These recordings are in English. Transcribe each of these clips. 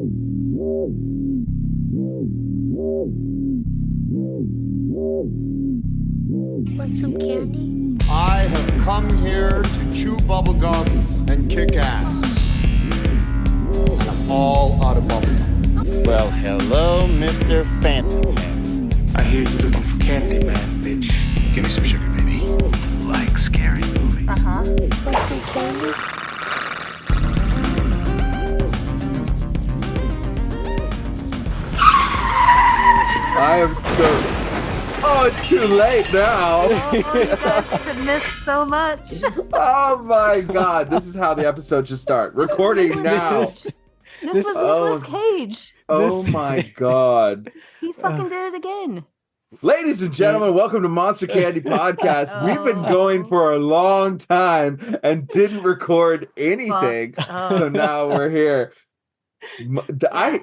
Want some candy? I have come here to chew bubblegum and kick ass. I'm all out of bubblegum. Well, hello, Mr. Fancy Pants. I hear you looking for candy, man, bitch. Give me some sugar, baby. Like scary movies. Uh-huh. Want some candy? I am so... Oh, it's too late now. Oh, you guys have missed so much. Oh my God. This is how the episode should start. Recording now. This was Nicolas Cage. Oh my God. He fucking did it again. Ladies and gentlemen, welcome to Monster Candy Podcast. We've been going for a long time and didn't record anything. So now we're here.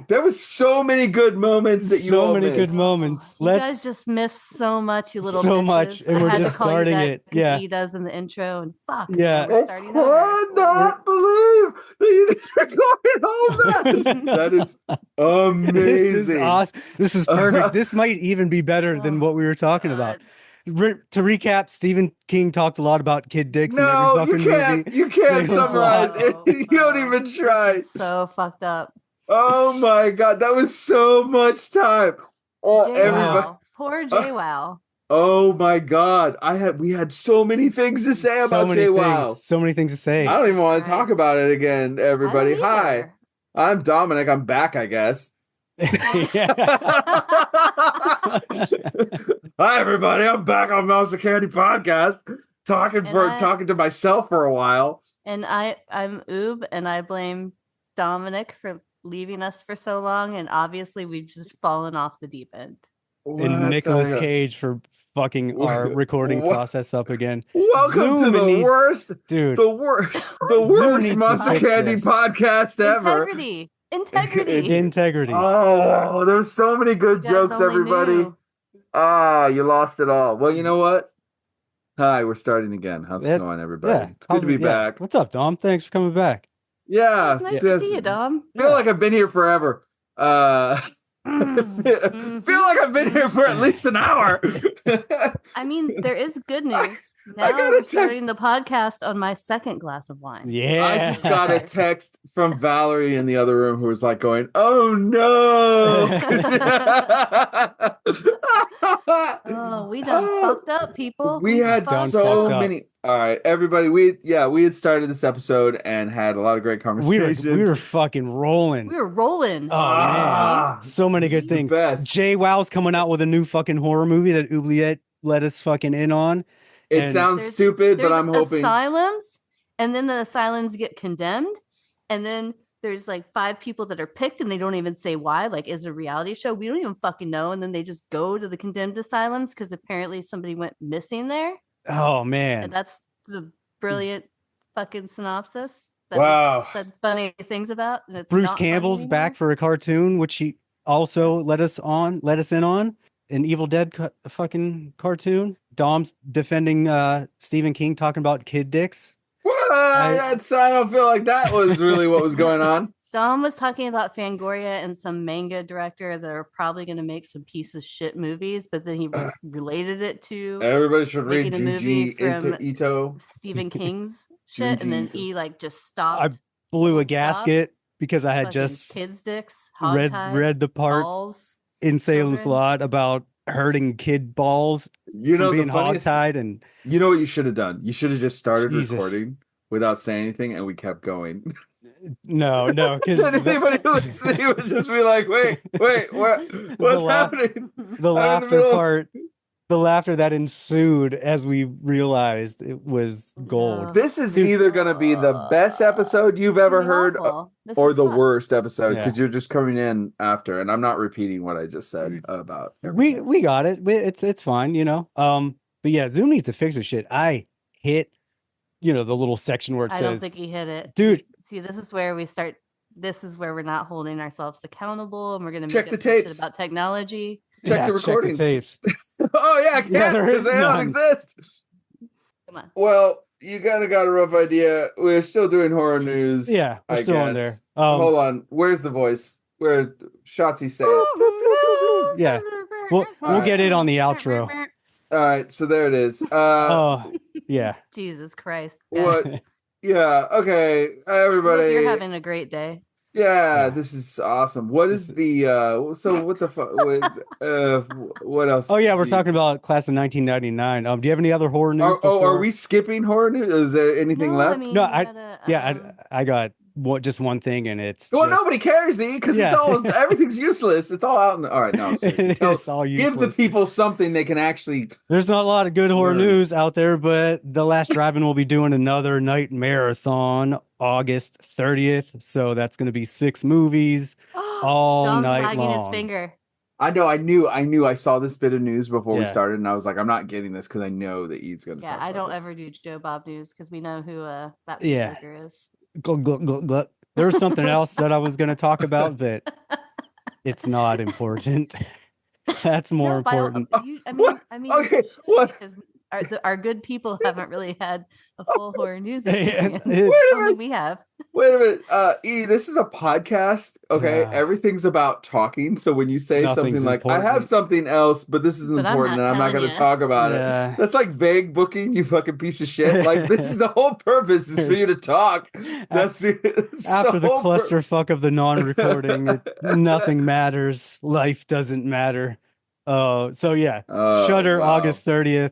There was so many good moments that you so all many missed. good moments. You guys just missed so much, you little so bitches. much, and I we're had just to call you starting that it. 'cause Yeah, he does in the intro, and fuck. Yeah. we're I starting over. cannot believe that you didn't record all that. That is amazing. this is awesome. This is perfect. This might even be better than what we were talking about. To recap, Stephen King talked a lot about kid dicks. No, in every you fucking can't. movie. You can't Salem's summarize Lot. it. You don't even try. So fucked up. Oh my God, that was so much time. Oh, everybody. JWoww. Poor JWoww. Oh my God, we had so many things to say about JWoww. So many things to say. I don't even want to talk about it again, everybody. I don't Hi, either. I'm Dominic. I'm back, I guess. Hi, everybody. I'm back on Monster Candy Podcast, talking to myself for a while. And I'm Oob, and I blame Dominic for leaving us for so long, and obviously we've just fallen off the deep end. And Nicolas Cage for fucking our recording process up again. Welcome to the worst, dude. The worst Monster Candy podcast ever. Integrity. Oh, there's so many good jokes, everybody. You lost it all. Well, you know what? Hi, we're starting again. How's it going, everybody? Yeah. It's good to be back. What's up, Dom? Thanks for coming back. Yeah. It's nice to see you, Dom. Feel like I've been here forever. Feel like I've been here for at least an hour. I mean, there is good news. Now we're starting the podcast on my second glass of wine. Yeah. I just got a text from Valerie in the other room who was like going, "Oh no." Oh, we done fucked up, people. We had so many. All right, everybody. We had started this episode and had a lot of great conversations. We were fucking rolling. We were rolling. Oh man, so many good things. JWoww's coming out with a new fucking horror movie that Oubliette let us fucking in on. It sounds stupid, but I'm hoping asylums, and then the asylums get condemned, and then there's like 5 people that are picked, and they don't even say why. Like, is it a reality show? We don't even fucking know, and then they just go to the condemned asylums because apparently somebody went missing there. Oh man, and that's the brilliant fucking synopsis. That wow, said funny things about. And it's Bruce Campbell's back for a cartoon, which he also let us in on. An Evil Dead fucking cartoon. Dom's defending Stephen King, talking about kid dicks. I don't feel like that was really what was going on. Dom was talking about Fangoria and some manga director that are probably going to make some piece of shit movies, but then he related it to everybody should read making a movie from Ito. Stephen King's shit, and then he like just stopped. I blew a gasket because I had just kids' dicks read the part balls, in Salem's Lot about hurting kid balls, you know, being hogtied, and you know what you should have done? You should have just started recording without saying anything, and we kept going. No, because anybody listening would just be like, "Wait, what's happening?" The laughter part. The laughter that ensued as we realized it was gold. This is either going to be the best episode you've ever heard or the worst episode because you're just coming in after, and I'm not repeating what I just said about everything. We got it. It's fine, you know. But yeah, Zoom needs to fix this shit. I hit, the little section where it says, I don't think he hit it, dude. See, this is where we start. This is where we're not holding ourselves accountable, and we're going to check the tapes about technology. Check the recordings. Check the tapes. Oh yeah, I can't because they don't exist. Come on. Well, you kind of got a rough idea. We're still doing horror news. Yeah, we're still on there. Hold on. Where's the voice? where Shotzi say it. Yeah. We'll get it on the outro. All right, so there it is. Oh, yeah. Jesus Christ. What? Yeah. Okay, everybody. You're having a great day. Yeah, this is awesome. What is the so what the fuck what else? Oh yeah, we're talking about class of 1999. Do you have any other horror news? Are we skipping horror news? Is there anything No, left? I mean, No, you gotta, I got just one thing, and it's Well, just, nobody cares, because Yeah. it's all everything's useless. It's all out in the, all right, no, seriously. It's all Give the useless. people something they can actually. There's not a lot of good horror Learn. news out there, but The Last Drive-In will be doing another night marathon August 30th. So that's going to be 6 movies all Dom's night wagging long. his finger. I know. I knew. I saw this bit of news before we Yeah. started, and I was like, I'm not getting this because I know that Ede's going to. Yeah, I don't ever do Joe Bob news because we know who that burger is. Glug, glug, glug, glug. There was something else that I was going to talk about, but it's not important. That's more important. Okay, what? Because our good people haven't really had a full horror news Hey, experience. it- Only we have. Wait a minute, E. This is a podcast. Okay, Yeah. Everything's about talking. So when you say Nothing's something like, "I have important. something else, but this is But I'm important, not and I'm not telling going to ya." talk about Yeah. it," that's like vague booking. You fucking piece of shit. Like this is the whole purpose is for you to talk. That's After the whole clusterfuck of the non-recording, nothing matters. Life doesn't matter. So yeah, Oh, Shudder wow. August 30th,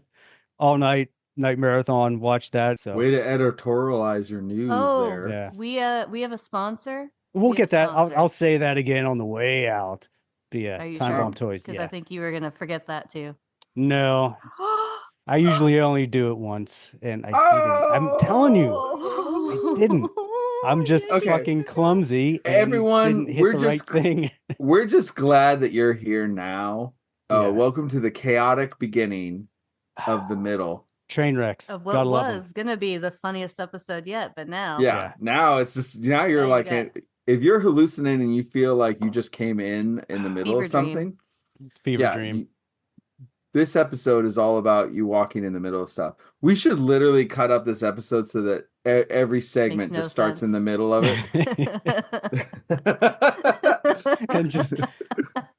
all night marathon. Watch that. So Way to editorialize your news there. yeah, We have a sponsor. we'll We get have a that. I'll sponsor. say that again on the way out. But Are yeah, you Time sure? Bomb Toys. Because Yeah, I think you were gonna forget that too. no, I usually only do it once, and I didn't. I'm telling you, I didn't. I'm just Okay. fucking clumsy. And Everyone, didn't hit we're the right just- thing. We're just glad that you're here now. Yeah. Welcome to the chaotic beginning of the middle. Train wrecks. Of what Gotta love 'em. was gonna be the funniest episode yet, but now Yeah. Now it's just now you're Now you like got- if you're hallucinating and you feel like you just came in the middle Fever of something. Fever Yeah, dream. This episode is all about you walking in the middle of stuff. We should literally cut up this episode so that every segment no just starts in the sense. middle of it. And just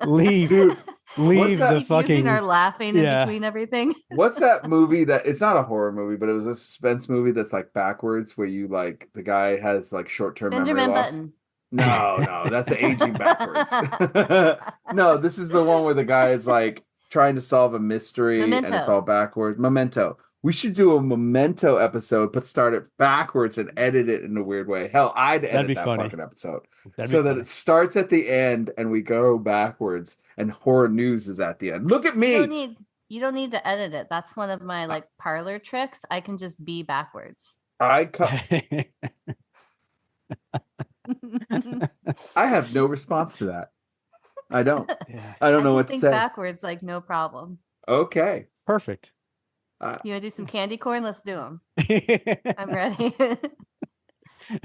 leave Dude, leave that? the Keep fucking using our laughing Yeah. in between everything. What's that movie that it's not a horror movie, but it was a suspense movie that's like backwards where you like the guy has like short-term memory Benjamin loss. Button. No, that's aging backwards. No, this is the one where the guy is like trying to solve a mystery and Memento. it's all backwards. Memento. We should do a Memento episode, but start it backwards and edit it in a weird way. Hell, I'd edit be that funny. fucking episode That'd so be that funny. it starts at the end and we go backwards and horror news is at the end. Look at me. You don't need to edit it. That's one of my like parlor tricks. I can just be backwards. I have no response to that. I don't. Yeah. I don't know can what to think say. backwards like no problem. Okay. Perfect. You want to do some candy corn? Let's do them. I'm ready.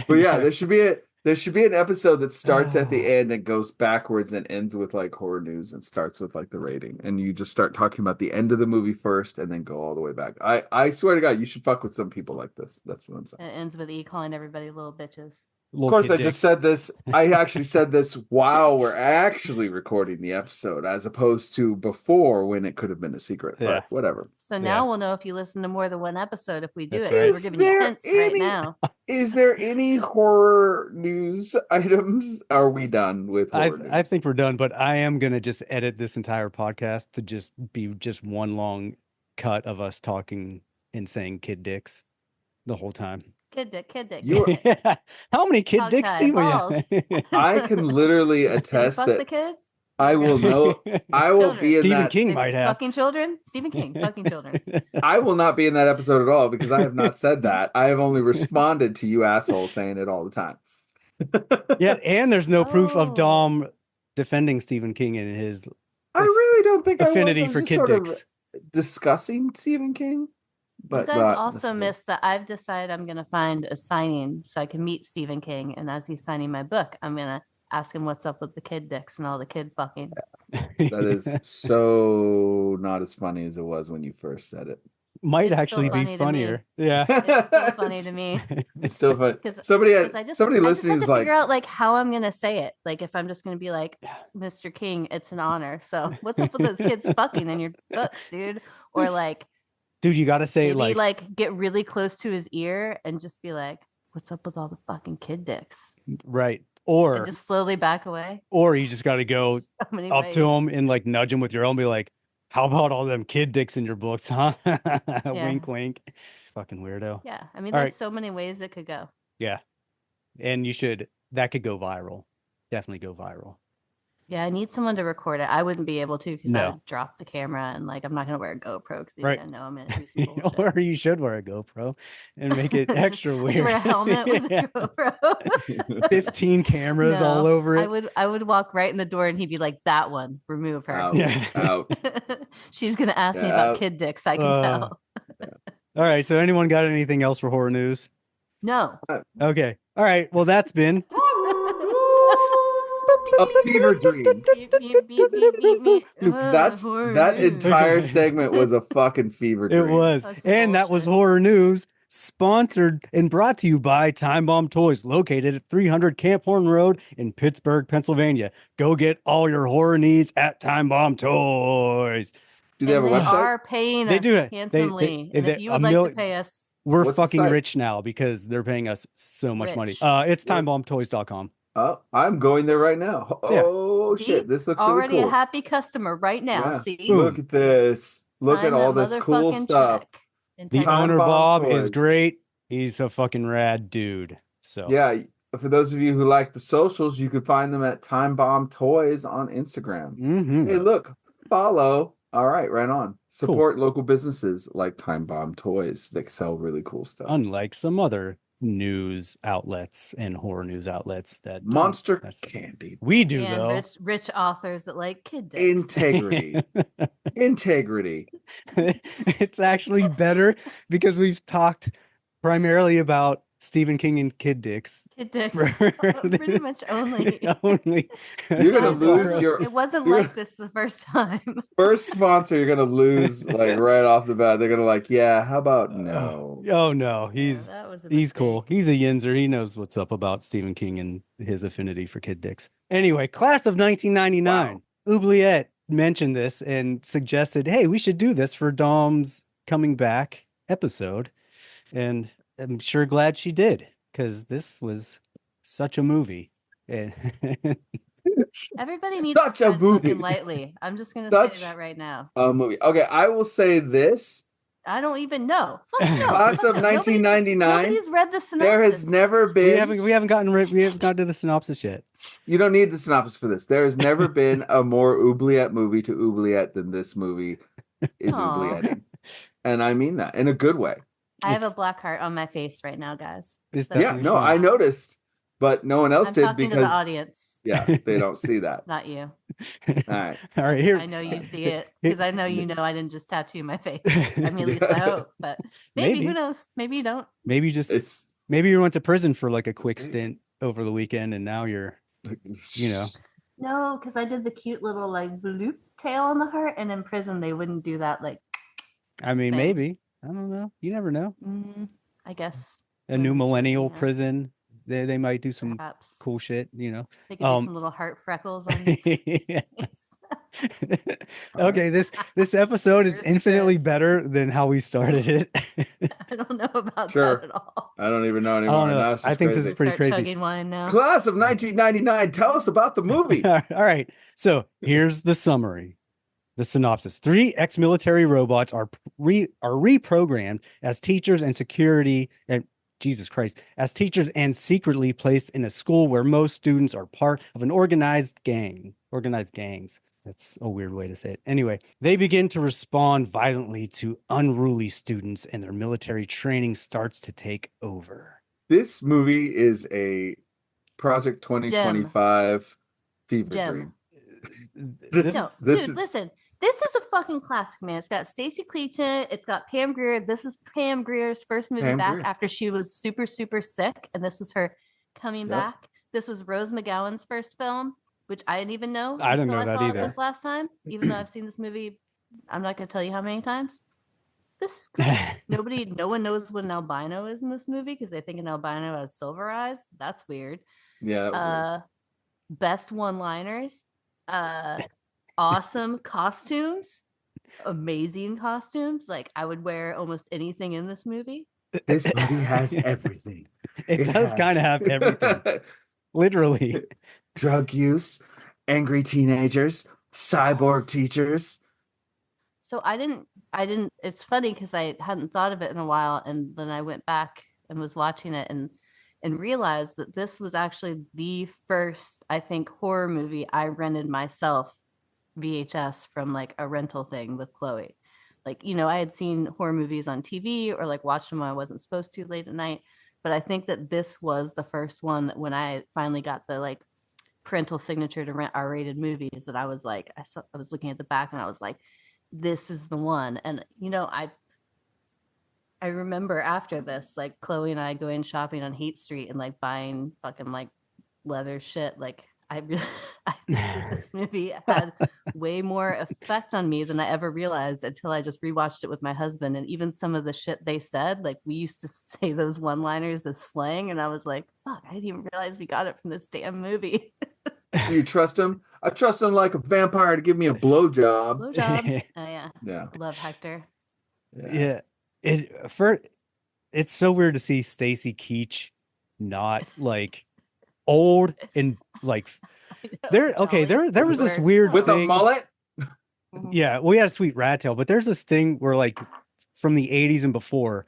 But yeah, there should be an episode that starts at the end and goes backwards and ends with like horror news and starts with like the rating. And you just start talking about the end of the movie first and then go all the way back. I swear to God, you should fuck with some people like this. That's what I'm saying. It ends with E calling everybody little bitches. Of course, I just said this. I actually said this while we're actually recording the episode, as opposed to before when it could have been a secret. Yeah. But whatever. So now we'll know if you listen to more than one episode if we do That's it. right. We're giving you hints right now. Is there any horror news items? Are we done with horror news? I think we're done, but I am gonna just edit this entire podcast to just be just one long cut of us talking and saying kid dicks the whole time. Kid dick. You are- How many kid Hog dicks tie, do you balls. have? I can literally Did you attest fuck the that kid? I will know. I will be in Stephen that. King Did might you have. fucking children? Stephen King, fucking children. I will not be in that episode at all because I have not said that. I have only responded to you assholes saying it all the time. Yeah, and there's no proof Oh. of Dom defending Stephen King in his I really don't think affinity I was for just kid sort of dicks. discussing Stephen King. But You guys not also necessarily. missed that I've decided I'm going to find a signing so I can meet Stephen King. And as he's signing my book, I'm going to ask him what's up with the kid dicks and all the kid fucking. That is so not as funny as it was when you first said it. might It's actually still be funny to me. funnier. Yeah. It's still funny to me. It's still funny. Because Somebody I just somebody have listening to is like, figure out like how I'm gonna say it. Like if I'm just gonna be like, Mr. King, it's an honor. So what's up with those kids fucking in your books, dude? Or like, Dude, you got to say maybe like, like get really close to his ear and just be like, what's up with all the fucking kid dicks? right. And Or just slowly back away. you just got to go So many up ways. to him and like nudge him with your own, be like, how about all them kid dicks in your books, huh? Wink, wink. Fucking weirdo. Yeah. I mean, All there's right. so many ways it could go. Yeah. And that could go viral. Definitely go viral. Yeah, I need someone to record it. I wouldn't be able to because I No. would drop the camera and like I'm not gonna wear a GoPro because he's Right. gonna know I'm gonna do some bullshit. Or you should wear a GoPro and make it extra I weird. should wear a helmet with Yeah. a GoPro. 15 cameras all No, over it. I would walk right in the door and he'd be like, "That one, remove her." out, Yeah. out. She's gonna ask me Yeah, about out. kid dicks. I can tell. All right. So anyone got anything else for horror news? No. Okay. All right. Well, that's been A fever dream. Beep, beep, beep, beep, beep, beep. Dude, that entire segment was a fucking fever it dream. was. That's some And that was bullshit. horror news, sponsored and brought to you by Time Bomb Toys, located at 300 Camp Horn Road in Pittsburgh, Pennsylvania. Go get all your horror needs at Time Bomb Toys. Do they have a And they website? are paying They us do it. handsomely. And they- if you a would like mil- to pay us, We're What's the fucking site? rich now because they're paying us so much money. Rich. It's timebombtoys.com. Oh, I'm going there right now. Yeah. Oh See? shit, this looks already really cool. a happy customer right now. Yeah. See, Look at this. Look Sign at all that this cool motherfucking stuff. check and The type Time owner, Bomb Bob, is Toys. great. He's a fucking rad dude. So Yeah, for those of you who like the socials, you can find them at Time Bomb Toys on Instagram. Mhm. Hey, look, follow. All right, right on. Support local businesses like Time Bomb Toys. They sell really cool stuff. Unlike some other news outlets and horror news outlets that don't. Monster That's- candy. We do and though. rich authors that like kid dicks. Integrity. Integrity. It's actually better because we've talked primarily about Stephen King and kid dicks. Kid dicks. Pretty much only. Only. You're gonna It lose wasn't- your It wasn't you're- like this the first time. first sponsor. You're gonna lose like right off the bat. They're gonna like, yeah. How about no? Oh no, he's That was a he's cool. mistake. He's a yinzer. He knows what's up about Stephen King and his affinity for kid dicks. Anyway, class of 1999. Oubliette mentioned this and suggested, hey, we should do this for Dom's coming back episode. And I'm sure glad she did, because this was such a movie. And Everybody needs Such to a tread movie. fucking lightly. I'm just gonna Such say that right now. a movie. Okay, I will say this. I don't even know. Fuck no. Class Fuck of no. Nobody's- 1999. Nobody's read the synopsis. There has never been. we haven't gotten to the synopsis yet. You don't need the synopsis for this. There has never been a more oubliette movie to oubliette than this movie is Aw. oublietting. And I mean that in a good way. I have a It's- black heart on my face right now, guys. It's That's- Yeah, definitely no, fun. I noticed, but no one else I'm did talking to the because audience, yeah, they don't see that. not you. All right. All right, here. I know you see it because I know you know I didn't just tattoo my face. I mean, at least I hope, but maybe Maybe. who knows? Maybe you don't. Maybe you went to prison for like a quick stint over the weekend, and now you're, you know. No, because I did the cute little like bloop tail on the heart, and in prison they wouldn't do that. Like, I mean, Thing. maybe. I don't know. You never know. I guess A new millennial Yeah. prison. They might do some perhaps cool shit, you know. they could do some little heart freckles on your face. Okay, this episode is First infinitely bit. better than how we started it. I don't know about Sure. that at all. I don't even know I anymore. don't know. Now it's I just think this crazy. is pretty Start crazy. chugging wine now. Class of 1999. Tell us about the movie. All right. So here's the summary. The synopsis. 3 ex-military robots are reprogrammed as teachers and security and Jesus Christ, as teachers and secretly placed in a school where most students are part of an organized gangs. That's a weird way to say it. Anyway, they begin to respond violently to unruly students and their military training starts to take over. This movie is a Project 2025 fever Gem. dream. This- No, this dude, is- listen. This is a fucking classic, man. It's got Stacy Cleaton. It's got Pam Grier. This is Pam Grier's first movie Pam back Grier. after she was super, super sick. And this was her coming Yep. back. This was Rose McGowan's first film, which I didn't even know. I didn't until know that saw it either. This last time, even though I've seen this movie, I'm not going to tell you how many times. This is great. No one knows what an albino is in this movie because they think an albino has silver eyes. That's weird. Yeah. That was weird. Best one-liners. Awesome costumes. Amazing costumes. Like I would wear almost anything in this movie. This movie has everything. It does kind of have everything. Literally. Drug use, angry teenagers, cyborg teachers. So I didn't it's funny because I hadn't thought of it in a while, and then I went back and was watching it and realized that this was actually the first, I think, horror movie I rented myself VHS from like a rental thing with Chloe. Like, you know, I had seen horror movies on TV or like watched them when I wasn't supposed to late at night, but I think that this was the first one that when I finally got the like parental signature to rent R-rated movies that I was like, I was looking at the back and I was like, this is the one. And you know, I remember after this, like Chloe and I going shopping on Haight Street and like buying fucking like leather shit. Like I think that this movie had way more effect on me than I ever realized until I just rewatched it with my husband. And even some of the shit they said, like we used to say those one-liners as slang, and I was like, fuck, I didn't even realize we got it from this damn movie. You trust him? I trust him like a vampire to give me a blowjob. Blowjob. Oh yeah. Yeah. Love Hector. Yeah. It's so weird to see Stacy Keach not like old and like there was this weird with thing. a mullet. Yeah, we had a sweet rat tail, but there's this thing where like from the 80s and before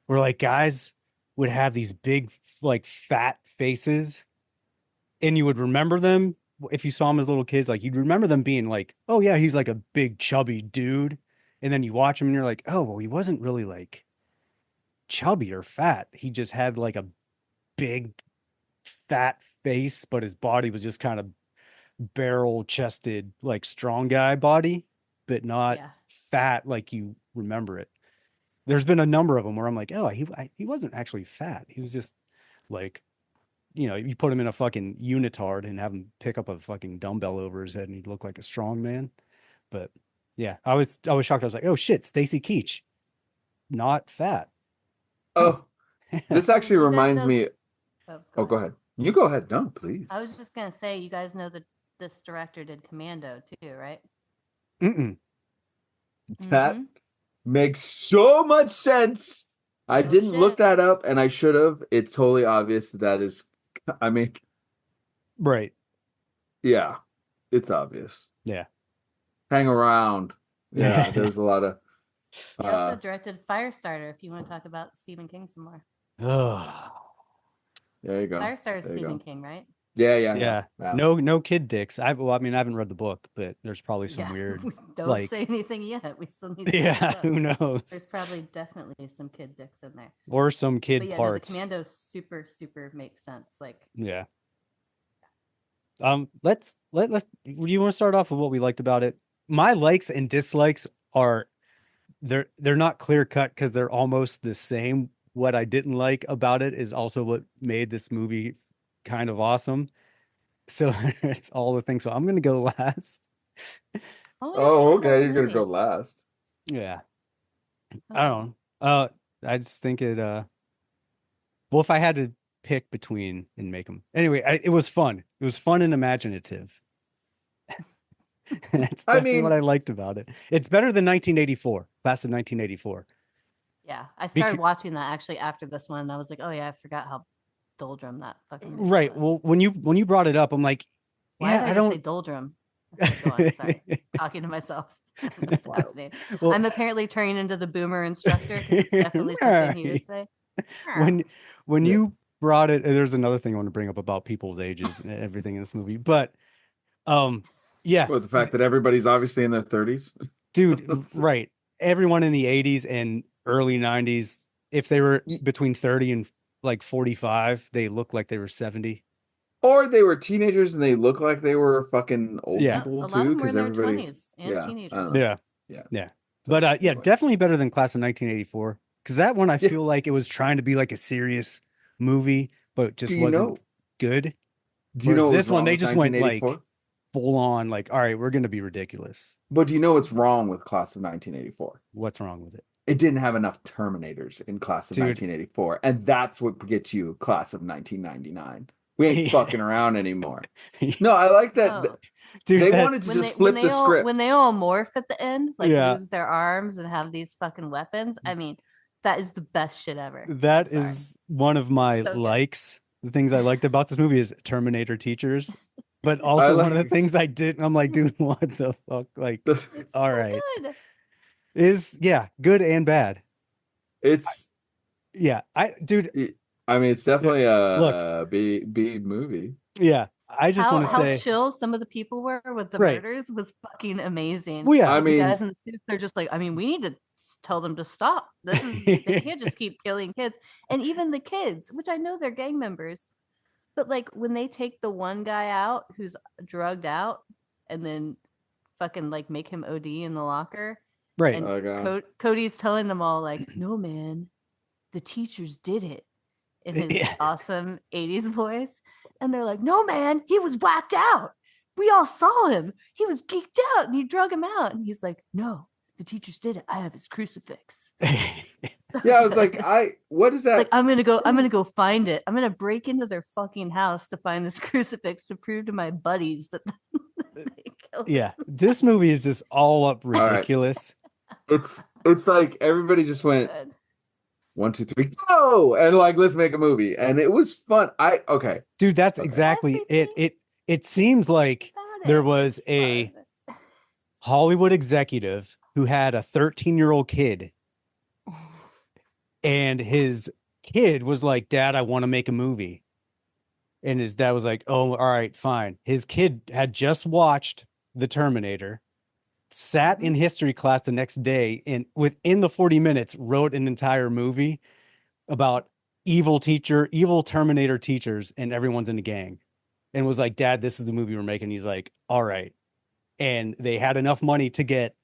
where like guys would have these big like fat faces and you would remember them if you saw them as little kids. Like you'd remember them being like, oh yeah, he's like a big chubby dude, and then you watch him and you're like, oh well, he wasn't really like chubby or fat, he just had like a big fat face, but his body was just kind of barrel chested like strong guy body, but not fat like you remember it. There's been a number of them where I'm like, oh, he wasn't actually fat, he was just like, you know, you put him in a fucking unitard and have him pick up a fucking dumbbell over his head and he'd look like a strong man. But yeah, I was shocked. I was like, oh shit, Stacy Keach, not fat. Oh, this actually reminds me. Go ahead. You go ahead. No, please. I was just gonna say, you guys know that this director did Commando too, right? That makes so much sense. I didn't look that up, and I should have. It's totally obvious that is. I mean, right? Yeah, it's obvious. Yeah. Hang around. Yeah, there's a lot of. He also directed Firestarter. If you want to talk about Stephen King some more. There you go. Firestarter is Stephen King, right? Yeah. No kid dicks. I haven't read the book, but there's probably some weird. Don't say anything yet. We still need to yeah, who knows? There's probably definitely some kid dicks in there. Or some kid parts. No, the Commando super makes sense. Like yeah. Let's do you want to start off with what we liked about it? My likes and dislikes are they're not clear cut because they're almost the same. What I didn't like about it is also what made this movie kind of awesome. So it's all the things. So I'm gonna go last. Okay, you're gonna go last. Yeah. I don't know. I just think it well, if I had to pick between and make them anyway, it was fun. It was fun and imaginative. That's definitely what I liked about it. It's better than 1984, class of 1984. Yeah, I started watching that actually after this one, and I was like, oh yeah, I forgot how doldrum that fucking right was. Well, when you brought it up, I'm like, why did I don't say doldrum? Okay, sorry, talking to myself. Well, I'm apparently turning into the boomer instructor. It's definitely something he would say. When you brought it, there's another thing I want to bring up about people's ages and everything in this movie, but yeah, well, the fact that everybody's obviously in their 30s, dude. Right, everyone in the 80s and early 90s, if they were between 30 and like 45, they look like they were 70. Or they were teenagers and they look like they were fucking old people too, because everybody's teenagers. Yeah. But yeah, definitely better than Class of 1984. Because that one I feel like it was trying to be like a serious movie, but just wasn't good. Do you know this one they just went like full on, like, all right, we're gonna be ridiculous. But do you know what's wrong with Class of 1984? What's wrong with it? it didn't have enough Terminators in class of Dude. 1984, and that's what gets you class of 1999. We ain't Yeah. fucking around anymore. No, I like that. Oh. Dude, They that- wanted to just flip the script. When they all morph at the end, like Yeah. lose their arms and have these fucking weapons. I mean, that is the best shit ever. that I'm sorry. is one of my So good. likes. The things I liked about this movie is Terminator teachers, but also one of the like- things I didn't. I'm like, dude, what the fuck? Like, It's all so right, good. is yeah, good and bad. It's, Yeah, I mean, it's definitely a Look. B movie. yeah. I just want to How say, chill some of the people were with the Right. murders was fucking amazing. well, yeah, I The mean, guys in the suits, they're just like, I mean, we need to tell them to stop. This is they can't just keep killing kids. And even the kids, which I know they're gang members, but like when they take the one guy out who's drugged out and then fucking like make him OD in the locker. right. And Oh, God. Cody's telling them all like, no man, the teachers did it in his Yeah. awesome 80s voice. And they're like, no man, he was whacked out. We all saw him. He was geeked out and you drug him out. And he's like, no, the teachers did it. I have his crucifix. Yeah, I was like, what is that? Like, I'm gonna go find it. I'm gonna break into their fucking house to find this crucifix to prove to my buddies that they killed him. Yeah, this movie is just all up right. ridiculous. It's like everybody just went Good. 1, 2, 3, go, and like let's make a movie, and it was fun. Okay, Dude, that's Okay. exactly it. Everything It seems like About there it. was It's a fun. Hollywood executive who had a 13-year-old kid, and his kid was like, Dad, I want to make a movie. And his dad was like, oh, all right, fine. His kid had just watched The Terminator, sat in history class the next day, and within the 40 minutes wrote an entire movie about evil Terminator teachers, and everyone's in the gang. And was like, Dad, this is the movie we're making. He's like, all right. And they had enough money to get,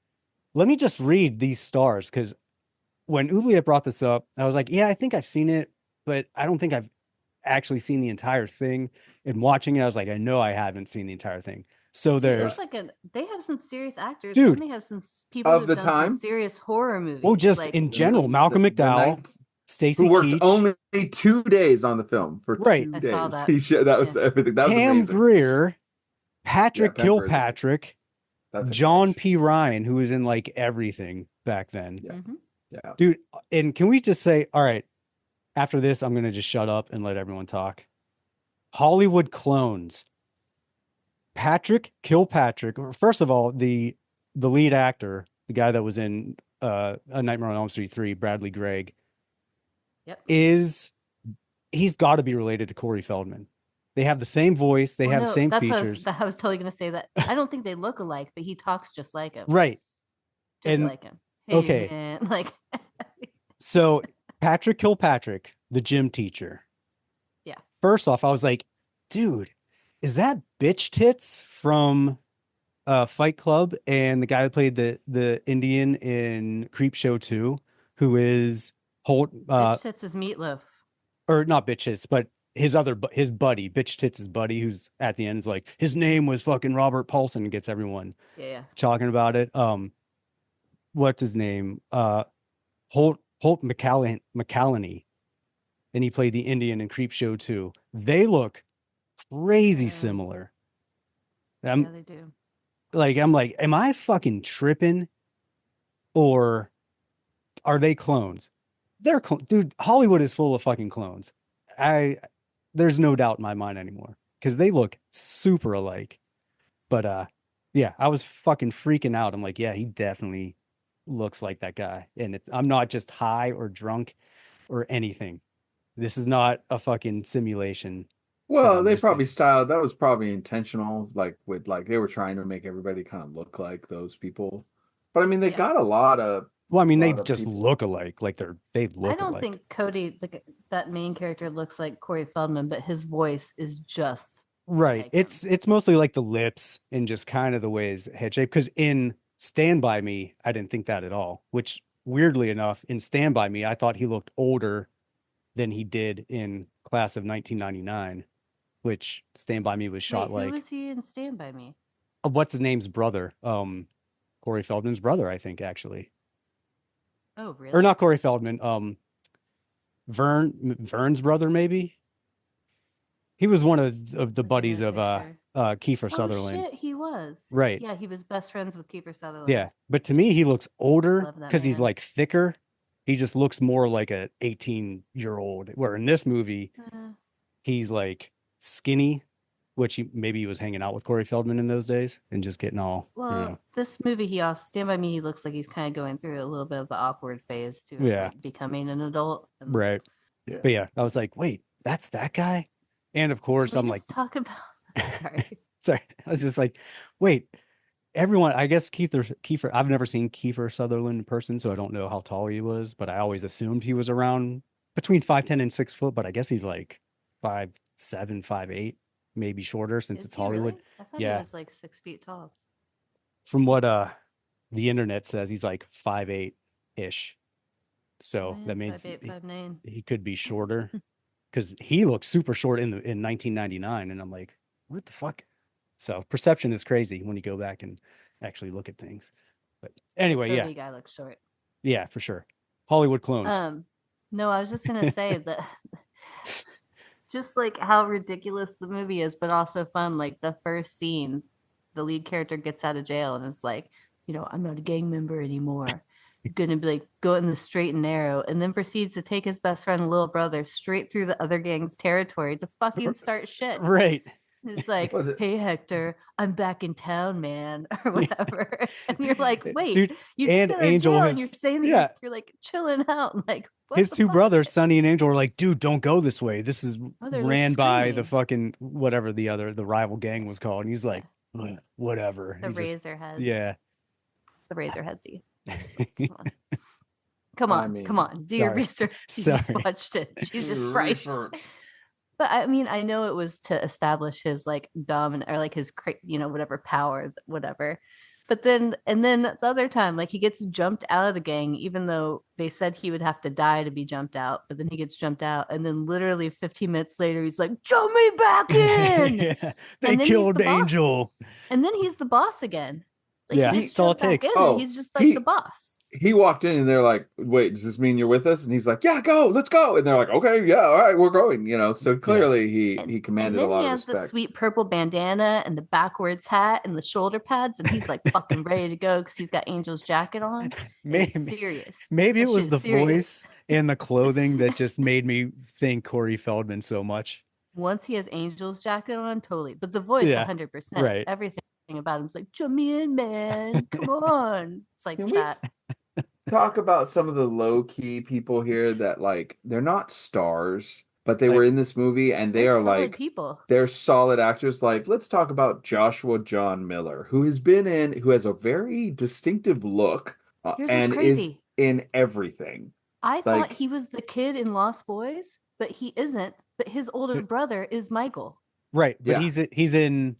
let me just read these stars, because when Oubliette brought this up, I was like, yeah, I think I've seen it, but I don't think I've actually seen the entire thing. And watching it, I was like, I know I haven't seen the entire thing. So Dude, it there's, looks like they have some serious actors. Dude. And they have some people Of who've the done time? some serious horror movies. well, just like, in general, Malcolm The McDowell, night- Stacey who worked Keach, only 2 days on the film for Right. 2 I days. saw that. That was Yeah. everything. That was Pam amazing. Grier, Patrick Yeah, Pam Grier's Kilpatrick, That's a John catch. P. Ryan, who was in like everything back then. Yeah. Mhm. Yeah. Dude, and can we just say, all right, after this, I'm going to just shut up and let everyone talk. Hollywood clones. Patrick Kilpatrick, first of all, the lead actor, the guy that was in A Nightmare on Elm Street 3, Bradley Gregg, Yep. he's got to be related to Corey Feldman. They have the same voice, they Well, have no, the same that's features. I was totally going to say that. I don't think they look alike, but he talks just like him. Right. Just and- like him. Hey, okay. man. Like, So Patrick Kilpatrick, the gym teacher. Yeah. First off, I was like, dude, is that Bitch Tits from Fight Club? And the guy who played the Indian in Creep Show 2, who is Bitch Tits is Meatloaf. or not Bitch Tits, but his buddy, Bitch Tits' buddy, who's at the end is like, his name was fucking Robert Paulson, and gets everyone Yeah. talking about it. What's his name? Holt McCallany, and he played the Indian in Creep Show 2. They look crazy Yeah. similar. Yeah, they do. I'm like, am I fucking tripping, or are they clones? They're dude. Hollywood is full of fucking clones. There's no doubt in my mind anymore, because they look super alike. But yeah, I was fucking freaking out. I'm like, yeah, he definitely looks like that guy, and I'm not just high or drunk or anything. This is not a fucking simulation. Well, I'm they just probably styled. That was probably intentional. Like they were trying to make everybody kind of look like those people. But I mean, they Yeah. got a lot of. Well, I mean, they lot of just people. look alike. Like they look I don't alike. think Cody, that main character, looks like Corey Feldman, but his voice is just Right. like him. It's mostly like the lips and just kind of the way his head shape. Because in Stand By Me, I didn't think that at all. Which, weirdly enough, in Stand By Me, I thought he looked older than he did in Class of 1999. Which Stand By Me was shot Wait, like who was he in Stand By Me? what's his name's brother? Corey Feldman's brother, I think, actually. Oh, really? or not Corey Feldman. Vern's brother, maybe. He was one of the Looking buddies at a of picture. Kiefer Oh Sutherland. shit, he was. Right. Yeah, he was best friends with Kiefer Sutherland. Yeah, but to me, he looks older Love that because he's man. like thicker. He just looks more like a 18-year-old. Where in this movie, he's like skinny, which maybe he was hanging out with Corey Feldman in those days and just getting all. Well, this movie, he also Stand By Me. He looks like he's kind of going through a little bit of the awkward phase too, Yeah. like becoming an adult. And right. Yeah. But yeah, I was like, wait, that's that guy. And of course, Can I'm we like, just talk about. Sorry. sorry, I was just like, wait, everyone. I guess Kiefer. I've never seen Kiefer Sutherland in person, so I don't know how tall he was, but I always assumed he was around between 5'10" and 6 foot. But I guess he's like 5'7", 5'8", maybe shorter since Is it's he Hollywood. Really? I thought Yeah. he was like 6 feet tall. From what the internet says, he's like 5'8" ish. So that means 5'8", 5'9". he could be shorter because he looks super short in 1999, and I'm like, what the fuck? So perception is crazy when you go back and actually look at things. But anyway, The yeah, Cody guy looks short. yeah, for sure. Hollywood clones. No, I was just gonna say that. Just like how ridiculous the movie is, but also fun. Like the first scene, the lead character gets out of jail and is like, I'm not a gang member anymore. I'm gonna be like go in the straight and narrow, and then proceeds to take his best friend and little brother straight through the other gang's territory to fucking start shit. Right. It's like, hey Hector, I'm back in town, man, or whatever. And you're like, wait, Dude, you just and got out of Angel jail has- and you're saying that yeah. you're like chilling out, like what His the two fuck? brothers, Sonny and Angel, were like, dude, don't go this way. This is Oh, they're, like, ran by the screaming. fucking whatever the rival gang was called. And he's like, whatever. The He's just- razor heads. yeah. The razor headsy. Come on. I mean, Come on. Do your sorry. research. You Sorry. just watched it. Jesus Christ. Research. But I mean, I know it was to establish his like dominant or like his whatever power, whatever. But then the other time, like he gets jumped out of the gang, even though they said he would have to die to be jumped out. But then he gets jumped out, and then literally 15 minutes later, he's like, "Jump me back in!" Yeah. And They then he's killed the boss. Angel. And then he's the boss again. Like, Yeah, he gets that's all it jumped back takes. in, Oh, and he's just like he- the boss. He walked in and they're like, wait, does this mean you're with us? And he's like, yeah, go, let's go. And they're like, okay, yeah, all right, we're going, So clearly he commanded and a then lot he of has the respect. sweet purple bandana and the backwards hat and the shoulder pads, and he's like fucking ready to go because he's got Angel's jacket on. Maybe, It's serious. maybe it That was shit the is serious. voice and the clothing that just made me think Corey Feldman so much. Once he has Angel's jacket on, totally. But the voice, Yeah, 100%. right. Everything about him's like, jump me in, man. Come on. It's like Can we that. talk about some of the low-key people here that, like, they're not stars, but they were in this movie and they They're are solid like, people. they're solid actors. Like, let's talk about Joshua John Miller, who has a very distinctive look Here's what's and is crazy. in everything. I thought like- he was the kid in Lost Boys, but he isn't. But his older brother is Michael. Right, but Yeah. he's in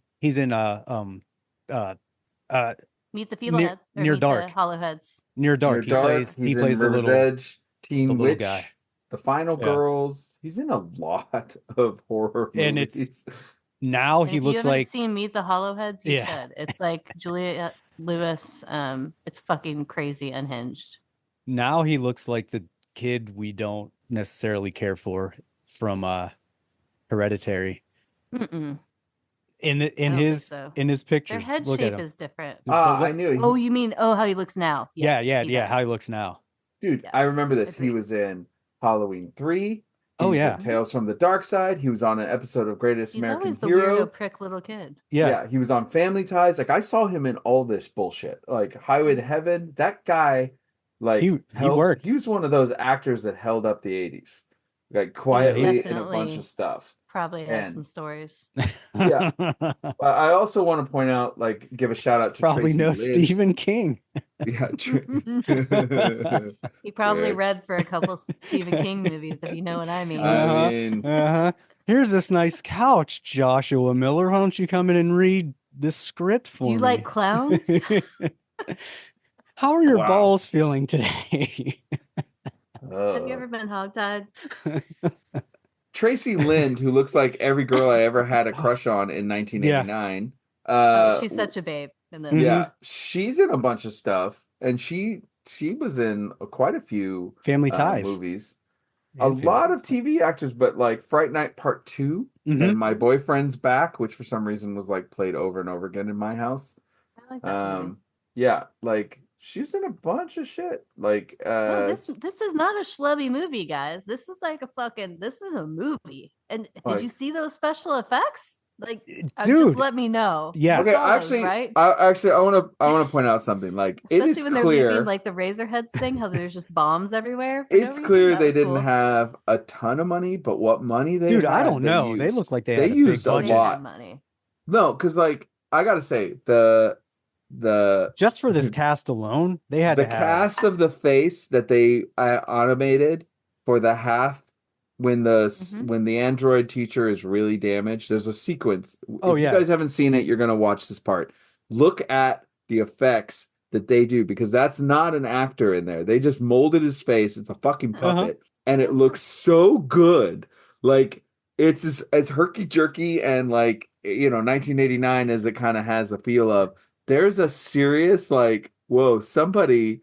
Meet the Feebleheads. Near Dark. The Hollowheads. Near Dark. Near Dark, He he's plays in a River's little Edge, Teen the little Witch, guy. The Final Yeah. Girls. He's in a lot of horror movies. And it's now And he if you looks haven't like seen Meet the Hollowheads, you Yeah. should. It's like Julia Lewis. It's fucking crazy unhinged. now he looks like the kid we don't necessarily care for from Hereditary. Mm-mm. In I don't think his so. in his Their pictures, head look at shape him. is different. I knew. Oh, you mean how he looks now? yeah, Yes, yeah. How he does. looks now. Dude, Yeah. I remember this. He Agreed. was in Halloween 3. Oh, He's in yeah. Tales from the Dark Side. He was on an episode of Greatest He's American always the Hero. weirdo prick little kid. Yeah, He was on Family Ties. Like, I saw him in all this bullshit. Like Highway to Heaven. That guy, like, He worked. He was one of those actors that held up the 80s. Like, quietly in a bunch definitely- of stuff. Probably has And- some stories. Yeah. But I also want to point out, like, give a shout out to Probably Tracy no Lynch. Stephen King. Yeah, He probably Yeah. read for a couple Stephen King movies, if you know what I mean. Uh-huh. I mean, Uh-huh. Here's this nice couch, Joshua Miller. Why don't you come in and read this script for Do you me? like clowns? How are your Wow. balls feeling today? Have you ever been hogtied? Tracy Lind, who looks like every girl I ever had a crush on in 1989. Oh, she's such a babe. And then Mhm. Yeah, she's in a bunch of stuff, and she she was in quite a few Family Ties. movies. And A Family lot Ties. of TV actors, but like Fright Night Part 2 Mhm. and My Boyfriend's Back, which for some reason was like played over and over again in my house. I like that movie. Yeah, like she's in a bunch of shit. Like No, this is not a schlubby movie, guys. This is like this is a movie. And did you Like- see those special effects? Like, just Dude. let me know. Yeah. You Okay, saw those, actually, right? I want to point out something. Like it Especially is when they're clear. making like the Razorheads thing, how there's just bombs everywhere. For no It's reason. clear That they was didn't cool. have a ton of money, but what money they Dude, had, I don't know. used. They look like they they had a big used a budget. They had lot. money. No, because like I gotta say the Just for this cast alone, they had the to have cast of the face that they automated for the half when the android teacher is really damaged. There's a sequence. Oh, If yeah. you guys haven't seen it, you're gonna watch this part. Look at the effects that they do because that's not an actor in there. They just molded his face. It's a fucking puppet, and it looks so good. Like it's as herky jerky and like 1989 as it kind of has a feel of. There's a serious like whoa somebody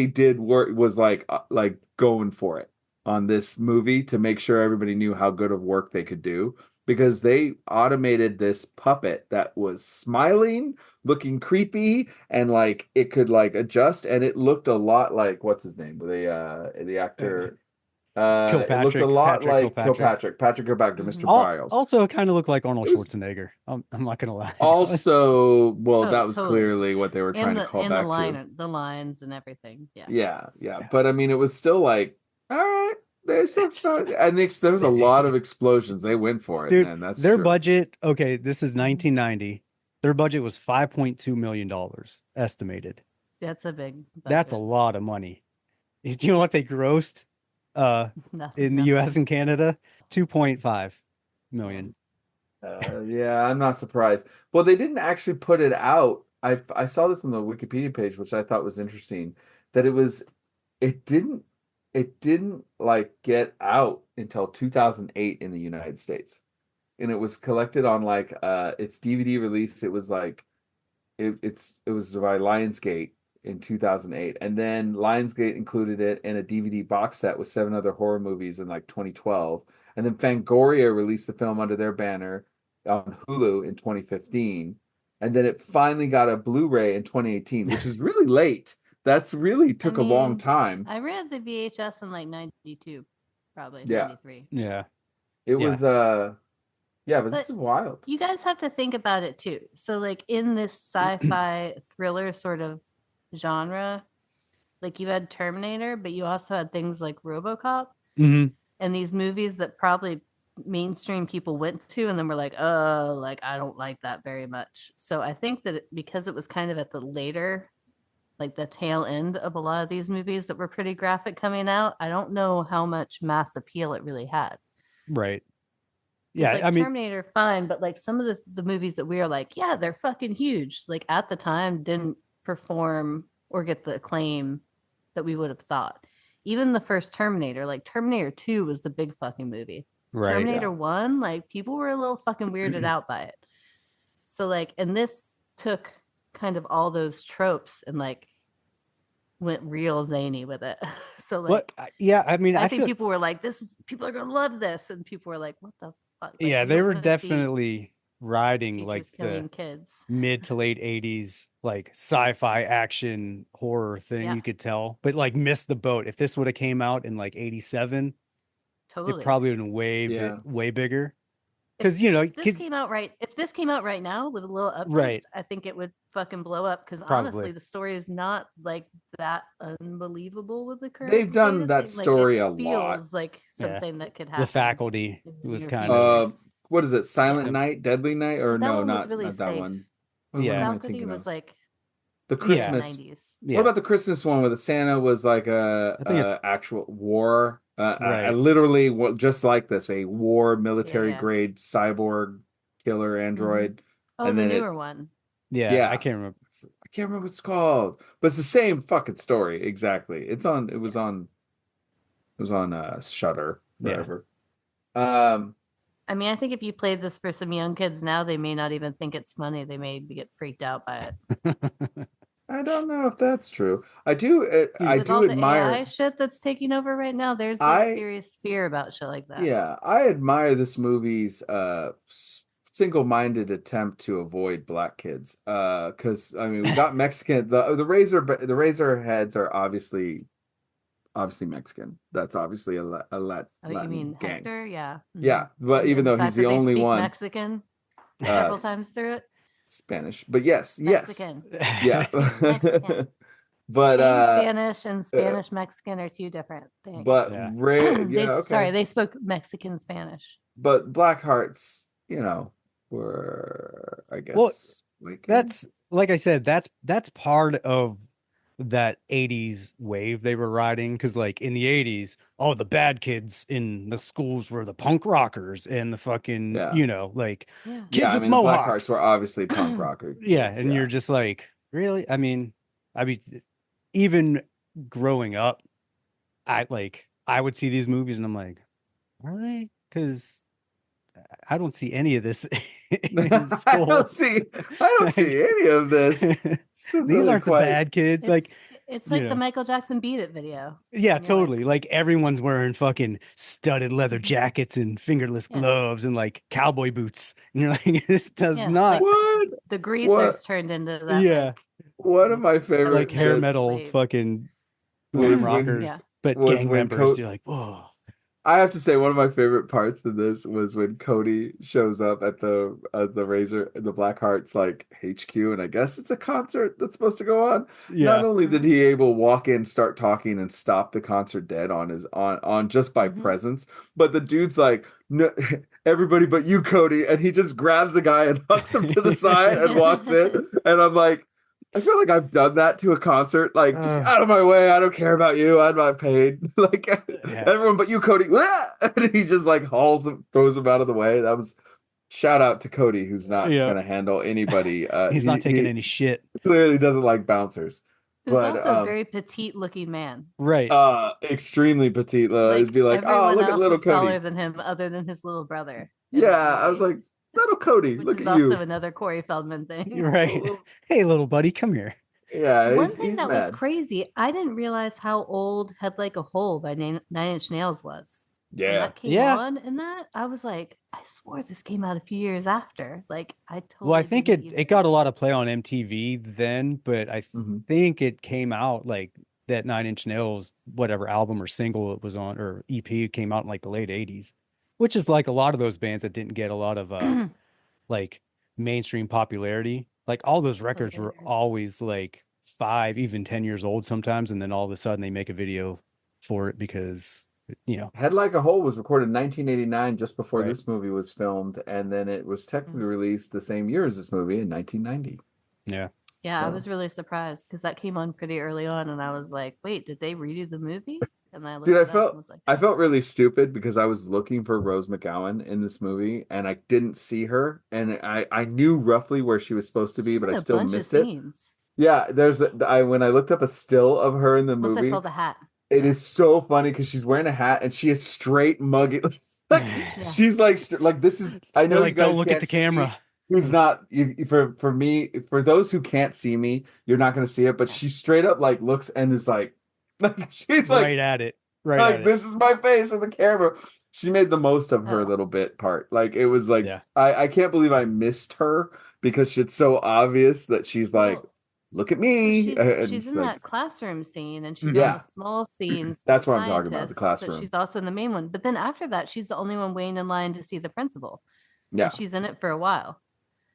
did work was like going for it on this movie to make sure everybody knew how good of work they could do because they automated this puppet that was smiling, looking creepy, and like it could like adjust, and it looked a lot like what's his name, the actor. It looked a lot Patrick like Patrick Kilpatrick, Mr. Mhm. Biles. Also, it kind of looked like Arnold It was- Schwarzenegger. I'm not gonna lie. Also, well, Oh, that was totally. clearly what they were trying to call back the lines and everything. Yeah. Yeah. But I mean, it was still like, all right, there's some fun. I think there was a lot of explosions. They went for it, Dude, man. That's their true. budget. Okay, this is 1990. Their budget was $5.2 million estimated. That's a big budget. That's a lot of money. Do you know what they grossed Nothing, in the US and Canada? 2.5 million. Yeah, I'm not surprised. Well, they didn't actually put it out. I saw this on the Wikipedia page, which I thought was interesting. That it didn't like get out until 2008 in the United States, and it was collected on like its DVD release. It was like it was by Lionsgate in 2008, and then Lionsgate included it in a DVD box set with 7 other horror movies in like 2012, and then Fangoria released the film under their banner on Hulu in 2015, and then it finally got a Blu-ray in 2018, which is really late. That's really took a long time. I read the VHS in like 92, probably Yeah. 93. Yeah. It Yeah. was but this is wild. You guys have to think about it too. So like in this sci-fi thriller sort of genre, like you had Terminator, but you also had things like RoboCop Mm-hmm. and these movies that probably mainstream people went to and then were like, oh, like I don't like that very much. So I think that because it was kind of at the later, like the tail end of a lot of these movies that were pretty graphic coming out, I don't know how much mass appeal it really had. Right. Yeah, Like I mean, Terminator, fine, but like some of the movies that we are like, yeah, they're fucking huge. Like at the time, didn't perform or get the acclaim that we would have thought. Even the first Terminator, like Terminator 2 was the big fucking movie. right. Terminator 1, like people were a little fucking weirded out by it. So like, and this took kind of all those tropes and like went real zany with it. So like, yeah, I mean, I I think feel, people were like, people are gonna love this, and people were like, what the fuck? Like, yeah, we they don't were wanna see definitely riding teachers like killing the kids. mid to late 80s like sci-fi action horror thing. Yeah. You could tell, but like missed the boat. If this would have came out in like 87, Totally. it probably would have been Yeah. way bigger. Because you know, If this came out right now with a little updates, Right. I think it would fucking blow up. Because Probably. honestly, the story is not like that unbelievable with the current. They've done state of that things. Like, story it a lot. feels like Yeah. something that could happen. the faculty in the was near kind future. of What is it? Silent Night, Deadly Night, or But that no, one was not really not that safe. one. Yeah. What am I Faculty thinking was of? like The Christmas. 90s. yeah. What about the Christmas one where the Santa was like I think it's- actual war? Right. Literally, just like this, a war military Yeah. grade cyborg killer android. Oh, And the then it- newer one. yeah, Yeah. I can't remember. I can't remember what it's called, but it's the same fucking story exactly. It was on Shudder, Yeah. whatever. I mean, I think if you played this for some young kids now, they may not even think it's funny. They may get freaked out by it. I don't know if that's true. I do. I With all do the AI admire. shit that's taking over right now, there's like I serious fear about shit like that. Yeah, I admire this movie's single-minded attempt to avoid black kids. Because I mean, we got Mexican. The razor heads are obviously Mexican. That's obviously a Oh, you mean Latin gang. Hector? Yeah. Yeah, but even And the though he's fact the that they only speak one, Mexican uh, several times through it. Spanish. But yes, Mexican. yeah. Mexican. But Saying Spanish and Spanish Mexican are two different things. but Yeah. okay. They spoke Mexican Spanish. But black hearts, were, I guess, Well, like that's like I said, that's part of that 80s wave they were riding, because like in the 80s, oh, the bad kids in the schools were the punk rockers and the fucking like kids I with mean, the black hearts mohawks were obviously punk rocker yeah, kids, and you're just like, really? I mean even growing up, I would see these movies and I'm like, are they? Because I don't see any of this in school. I don't see any of this. These aren't the bad kids. It's like the Michael Jackson Beat It video. Yeah, totally. Like everyone's wearing fucking studded leather jackets and fingerless gloves and like cowboy boots. And you're like, this does not. Like the greasers turned into that. Yeah. One of my favorite like hair metal fucking glam rockers, but gang members. You're like, whoa. I have to say, one of my favorite parts of this was when Cody shows up at the Black Hearts like HQ, and I guess it's a concert that's supposed to go on. Yeah. Not only did he able walk in, start talking, and stop the concert dead on just by presence, but the dude's like, no, everybody but you, Cody, and he just grabs the guy and hucks him to the side and walks in, and I'm like, I feel like I've done that to a concert. Like, just out of my way. I don't care about you. I'm not paid. Like, everyone but you, Cody. And he just like hauls him, throws him out of the way. That was shout out to Cody, who's not going to handle anybody. He's not taking any shit. Clearly doesn't like bouncers. Who's also a very petite looking man. Right. Extremely petite. It'd be like, oh, look at little Cody. Taller than him, other than his little brother. Yeah, I was like, little Cody, which look is at you. Also another Corey Feldman thing. Right. Hey, little buddy, come here. Yeah. One thing that was crazy, I didn't realize how old Head Like a Hole by Nine Inch Nails was. Yeah. When that came on in that, I was like, I swore this came out a few years after. Like, I totally. Well, I think it got a lot of play on MTV then, but I think it came out like that Nine Inch Nails, whatever album or single it was on, or EP, came out in like the late 80s. Which is like a lot of those bands that didn't get a lot of like mainstream popularity. Like all those records were always like 5, even 10 years old sometimes, and then all of a sudden they make a video for it because Head Like a Hole was recorded in 1989, just before this movie was filmed, and then it was technically released the same year as this movie in 1990. Yeah. Yeah, I was really surprised because that came on pretty early on, and I was like, "Wait, did they redo the movie?" And I I felt really stupid because I was looking for Rose McGowan in this movie, and I didn't see her, and I knew roughly where she was supposed to be, but I still missed it. Yeah, when I looked up a still of her in the movie. Once I saw the hat. It is so funny because she's wearing a hat and she is straight muggy. Like she's like this is. I know you guys don't look at the camera. Who's not for me? For those who can't see me, you're not going to see it. But she straight up like looks and is like she's like right at it. Right. Like this is my face in the camera. She made the most of her little bit part. Like it was like I can't believe I missed her because it's so obvious that she's like. Look at me. She's in that classroom scene, and she's in the small scenes. That's what I'm talking about, the classroom. She's also in the main one. But then after that, she's the only one waiting in line to see the principal. Yeah. And she's in it for a while.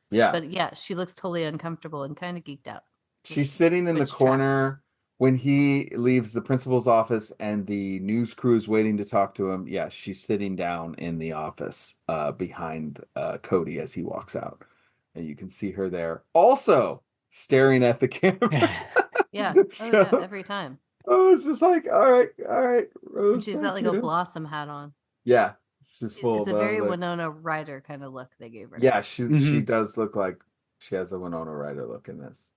Yeah. But yeah, she looks totally uncomfortable and kind of geeked out. She's sitting in the corner when he leaves the principal's office and the news crew is waiting to talk to him. Yeah, she's sitting down in the office behind Cody as he walks out. And you can see her there. Also, staring at the camera. Yeah. Every time. Oh, it's just like, all right, Rose. And she's got like a blossom hat on. Yeah. It's a very Winona Ryder kind of look they gave her. Yeah, she does look like she has a Winona Ryder look in this.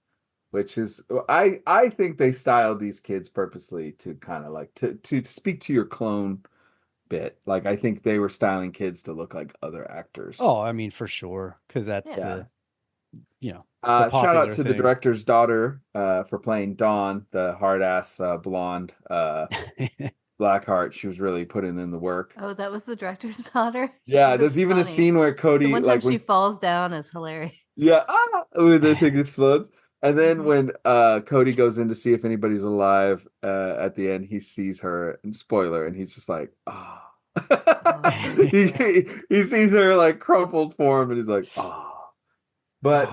Which is I think they styled these kids purposely to kind of like to speak to your clone bit. Like I think they were styling kids to look like other actors. Oh, I mean for sure. Because that's you know, shout out popular to the thing. director's daughter for playing Dawn, the hard ass blonde Blackheart. She was really putting in the work. Oh, that was the director's daughter. Yeah, That's there's even a funny. scene where Cody, The one time like she when, falls down is hilarious. yeah, when the thing explodes, and then Mhm. when Cody goes in to see if anybody's alive, at the end he sees her, and spoiler, and he's just like, oh. He sees her like crumpled form, and he's like, oh. But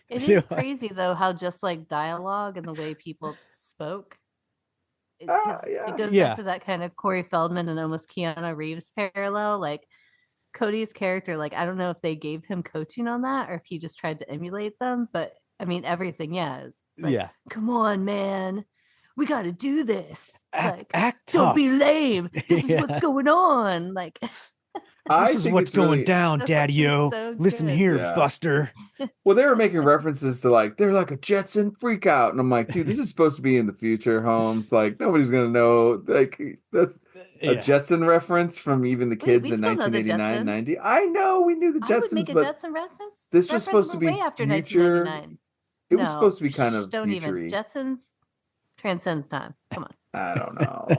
It is crazy though how just like dialogue and the way people spoke. It goes Yeah. back to that kind of Corey Feldman and almost Keanu Reeves parallel. Like Cody's character, like I don't know if they gave him coaching on that or if he just tried to emulate them, but I mean everything, it's like, Yeah. come on, man. We got to do this. Like, Act don't tough. be lame. This is what's going on. Like, this is what's going down, That's Daddy-o. so Listen good. here, Yeah. Buster. well, they were making references to like they're like a Jetson freak out, and I'm like, dude, this is supposed to be in the future, Holmes. Like nobody's gonna know. Like that's a Yeah. Jetson reference from even the kids we in still know the 1989, Jetson. 90. I know we knew the I would Jetsons, make a but Jetson reference. this was supposed to be way after future. 1999. It was supposed to be kind of don't future-y. even. Jetsons transcends time. Come on. I don't know, man.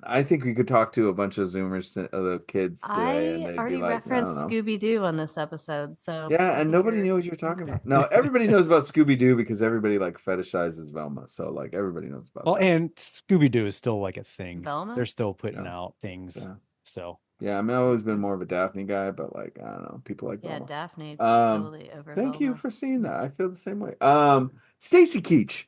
I think we could talk to a bunch of Zoomers, the kids today, and I they'd already be like, I referenced don't know. Scooby Doo on this episode, so Yeah, and nobody knew what you were talking about. No, everybody knows about Scooby Doo because everybody like fetishizes Velma. So like everybody knows about Well, that. and Scooby-Doo is still like a thing. Velma? They're still putting out things. Yeah. So Yeah, I mean, I've always been more of a Daphne guy, but like I don't know, people like Yeah, Velma. Daphne totally over. Thank you Velma. for seeing that. I feel the same way. Stacy Keach,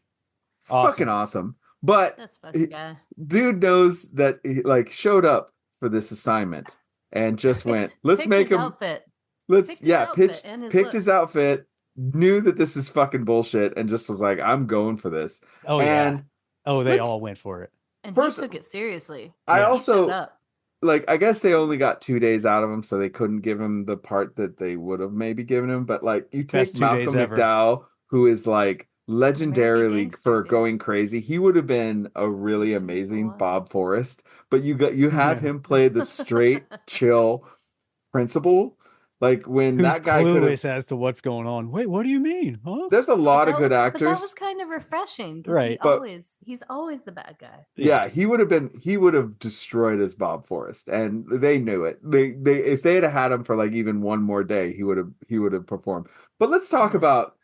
fucking awesome. But That's fucking guy. dude knows that he like showed up for this assignment and just went, let's picked make his him outfit. let's Picked his outfit and his picked look. his outfit, knew that this is fucking bullshit, and just was like, I'm going for this. Oh and yeah. Oh, they all went for it. And First- he took it seriously. I Yeah. He also showed up. like I guess they only got 2 days out of him, so they couldn't give him the part that they would have maybe given him. But like you take Best 2 days Malcolm ever. McDowell, who is like legendarily gangster, for dude. going crazy, he would have been a really amazing Bob Forrest. But you have him play the straight, chill principal. Like when Who's that guy could have. clueless as to what's going on. Wait, what do you mean? Huh? There's a lot of That good was- actors. But that was kind of refreshing. 'Cause Right. He's always the bad guy. Yeah, he would have destroyed as Bob Forrest, and they knew it. They if they had him for like even one more day, he would have performed. But let's talk about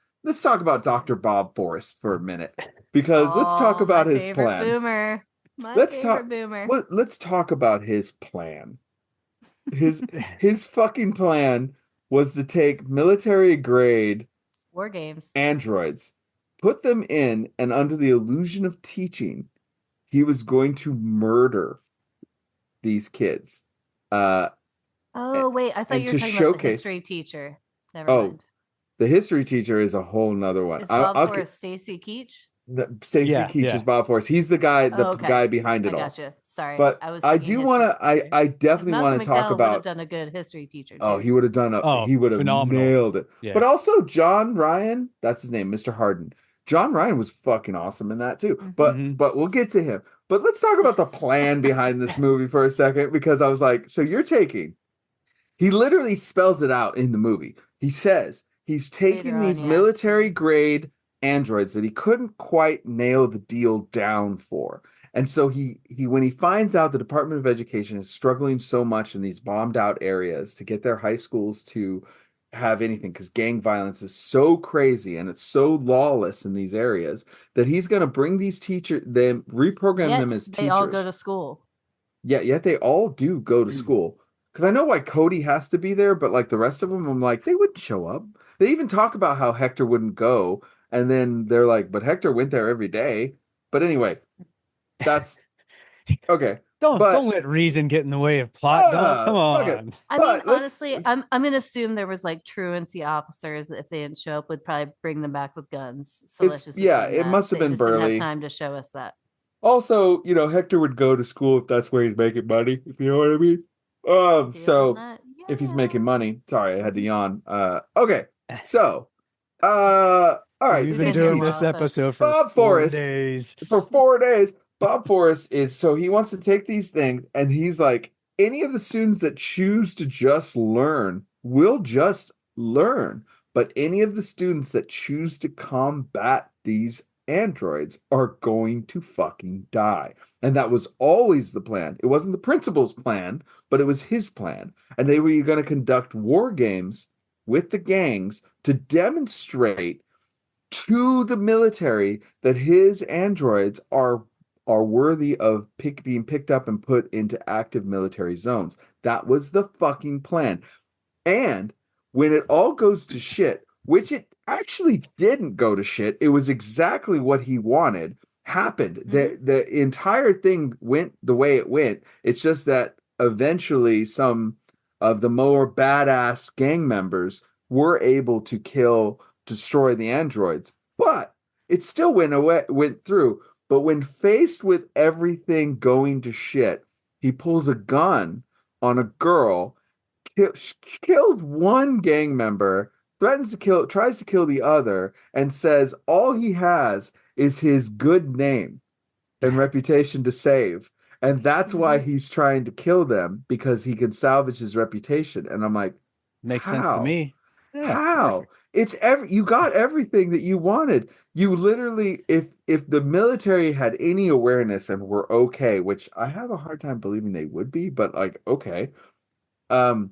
Dr. Bob Forrest for a minute, because let's talk Oh, about my his favorite plan. Boomer. My Let's favorite talk- boomer. Let's talk about his plan. His fucking plan was to take military grade War games. androids, put them in, and under the illusion of teaching, he was going to murder these kids. Oh wait, I thought and you were to talking about the showcase- history teacher. Never Oh, mind. The history teacher is a whole nother one. Is Bob Forrest Stacy Keach? Stacey Yeah, Keach yeah. is Bob Forrest. He's the guy, Oh, okay. guy behind it I all. gotcha. Sorry, But was I thinking do history want to. teacher. I definitely Malcolm want to talk McDowell would about. have done a good history teacher. Oh, too. he would have done he would have phenomenal. nailed it. Yeah. But also John Ryan, that's his name, Mr. Harden. John Ryan was fucking awesome in that too. Mm-hmm. But we'll get to him. But let's talk about the plan behind this movie for a second, because I was like, so you're taking. He literally spells it out in the movie. He says he's taking Later on, these yeah. military grade androids that he couldn't quite nail the deal down for. And so he when he finds out the Department of Education is struggling so much in these bombed out areas to get their high schools to have anything, because gang violence is so crazy and it's so lawless in these areas, that he's going to bring these reprogram Yet them as they teachers. all go to school. Yet they all do go to school. Because I know why Cody has to be there, but like the rest of them, I'm like, they wouldn't show up. They even talk about how Hector wouldn't go. And then they're like, but Hector went there every day. But anyway, that's okay. Don't let reason get in the way of plot. dog. Come fuck it. on. I But mean, let's- honestly, I'm gonna assume there was like truancy officers that if they didn't show up would probably bring them back with guns. So let's just yeah, assume it that. must have They been just didn't Burley. have time to show us that. Also, Hector would go to school if that's where he's making money, if you know what I mean. So if he's making money, sorry, I had to yawn. Okay, so, all right. We've been Stacey doing Keach. this episode for Bob 4 Forrest. days. For 4 days, Bob Forrest he wants to take these things, and he's like, any of the students that choose to just learn will just learn. but any of the students that choose to combat these androids are going to fucking die. And that was always the plan. It wasn't the principal's plan, but it was his plan. And they were going to conduct war games with the gangs to demonstrate to the military that his androids are worthy of being picked up and put into active military zones. That was the fucking plan. And when it all goes to shit, which it actually didn't go to shit, it was exactly what he wanted, happened. The entire thing went the way it went. It's just that eventually some of the more badass gang members were able to destroy the androids, but it still went through. But when faced with everything going to shit, he pulls a gun on a girl, killed one gang member, tries to kill the other, and says all he has is his good name and reputation to save. And that's why he's trying to kill them, because he can salvage his reputation. And I'm like, Makes sense to me. Yeah, how? It's you got everything that you wanted. You literally, if the military had any awareness and were okay, which I have a hard time believing they would be, but like, okay, that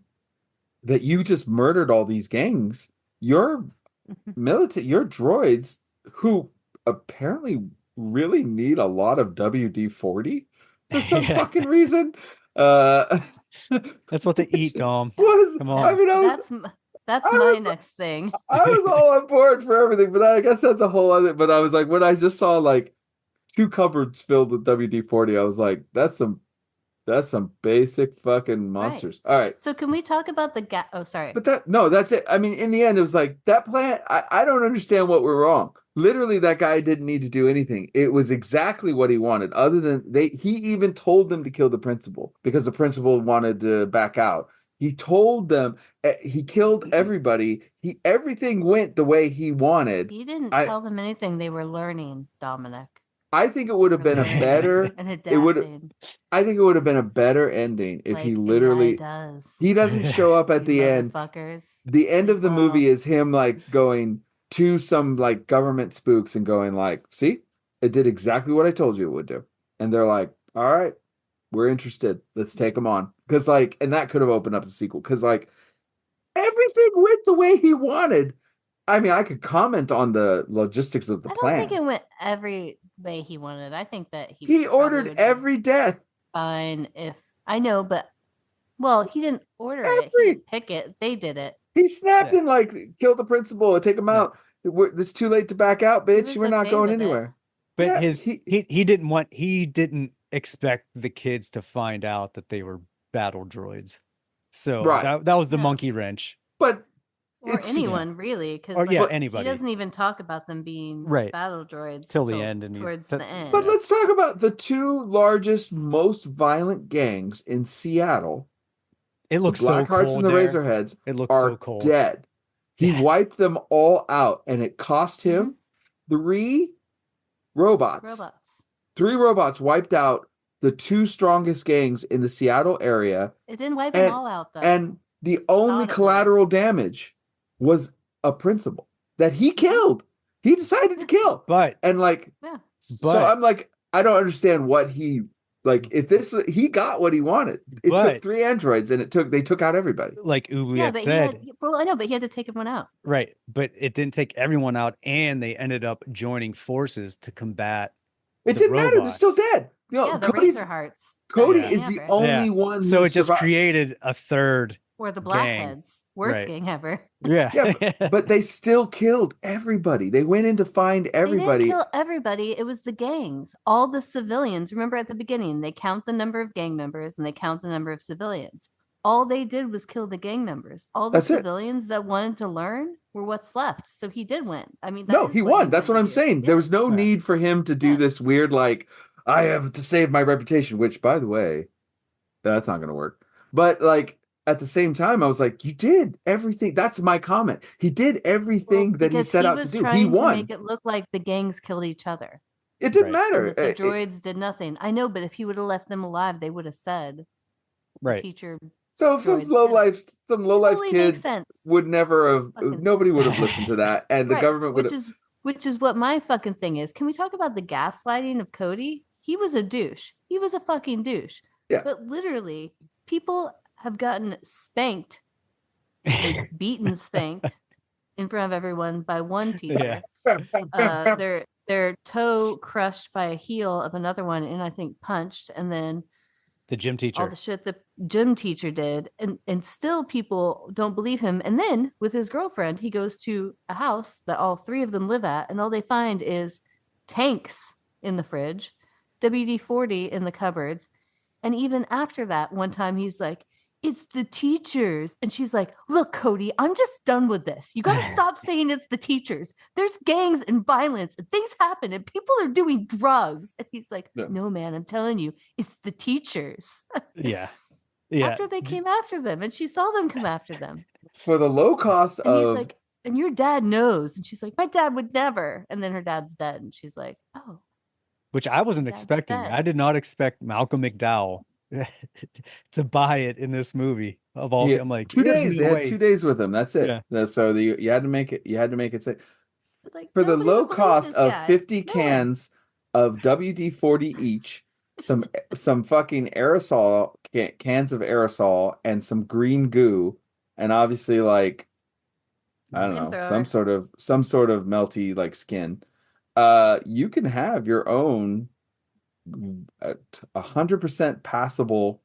you just murdered all these gangs, your droids, who apparently really need a lot of WD-40 for some fucking reason. That's what they eat, Dom. Come on. I mean, that's my next thing. I was all on board for everything, but I guess that's a whole other. But I was like, when I just saw like 2 cupboards filled with WD-40, I was like, that's some basic fucking monsters. Right. All right. So can we talk about the oh, sorry. But that's it. I mean, in the end, it was like that plan. I don't understand what went wrong. Literally, that guy didn't need to do anything. It was exactly what he wanted. Other than he even told them to kill the principal because the principal wanted to back out. He told them, he killed everybody. Everything went the way he wanted. He didn't tell them anything. They were learning, Dominic. I think it would have been a better. I think it would have been a better ending if he literally does. He doesn't show up at the end. The end of the movie is him like going to some like government spooks and going like, "See, it did exactly what I told you it would do," and they're like, "All right, we're interested. Let's take him on." Because like, and that could have opened up the sequel. Because like, everything went the way he wanted. I mean, I could comment on the logistics of the plan. I don't think it went every way he wanted. I think that he ordered every death. Fine, if I know, but well, he didn't order it. He didn't pick it. They did it. He snapped and like killed the principal and take him out. It's too late to back out, bitch. We're not going anywhere. But he didn't expect the kids to find out that they were battle droids. So that was the monkey wrench. But or anyone really, because anybody. He doesn't even talk about them being battle droids till the end, and towards the end. But let's talk about the 2 largest, most violent gangs in Seattle. It looks the so cold. Blackhearts and the Razorheads. It looks are so cold. Dead. He wiped them all out, and it cost him 3 robots. 3 robots wiped out the 2 strongest gangs in the Seattle area. It didn't wipe them all out, though. And the only collateral damage was a principal that he killed. He decided to kill. So I'm like, I don't understand what he like. If he got what he wanted, it took 3 androids and they took out everybody. Like Oubliette said. I know, but he had to take everyone out. Right, but it didn't take everyone out, and they ended up joining forces to combat. It didn't matter. They're still dead. You know, the Razorhearts. Cody is the only one. So it just created a third. Or the Blackheads. Worst gang ever. Yeah. But they still killed everybody. They went in to find everybody. They didn't kill everybody. It was the gangs. All the civilians. Remember at the beginning, they count the number of gang members and they count the number of civilians. All they did was kill the gang members. All the civilians that wanted to learn were what's left. So he did win. I mean, he won. That's what I'm saying. There was no need for him to do this weird, like, I have to save my reputation, which, by the way, that's not going to work. But, like, at the same time, I was like, you did everything. That's my comment. He did everything that he set out to do. He won. To make it look like the gangs killed each other. It didn't matter. The droids did nothing. I know, but if he would have left them alive, they would have said, the teacher So some droids low did it. life Totally kid makes sense. would never have. Fucking- Nobody would have listened to that, and the Right, government would. which is what my fucking thing is. Can we talk about the gaslighting of Cody? He was a douche. He was a fucking douche. Yeah. But literally, people have gotten spanked, like beaten, spanked in front of everyone by one teacher. Yeah. Their toe crushed by a heel of another one, and I think punched, and then The gym all teacher. the shit the gym teacher did, and still people don't believe him. And then with his girlfriend, he goes to a house that all three of them live at, and all they find is tanks in the fridge, WD-40 in the cupboards. And even after that, one time he's like, it's the teachers. And she's like, look, Cody, I'm just done with this. You got to stop saying it's the teachers. There's gangs and violence and things happen and people are doing drugs. And he's like, no, man, I'm telling you, it's the teachers. Yeah. After they came after them and she saw them come after them. For the low cost And he's of. like, and your dad knows. And she's like, my dad would never. And then her dad's dead. And she's like, oh. Which I wasn't Dad's expecting. dead. I did not expect Malcolm McDowell to buy it in this movie. Of all, I'm like, 2 there's days. no They way. had 2 days with him. That's it. Yeah. So you had to make it. You had to make it safe. Like, For the nobody low would believe cost this of guy. 50 No one. cans of WD-40 each, some fucking aerosol cans of aerosol, and some green goo, and obviously like I don't know, some sort of melty like skin. You can have your own 100% passable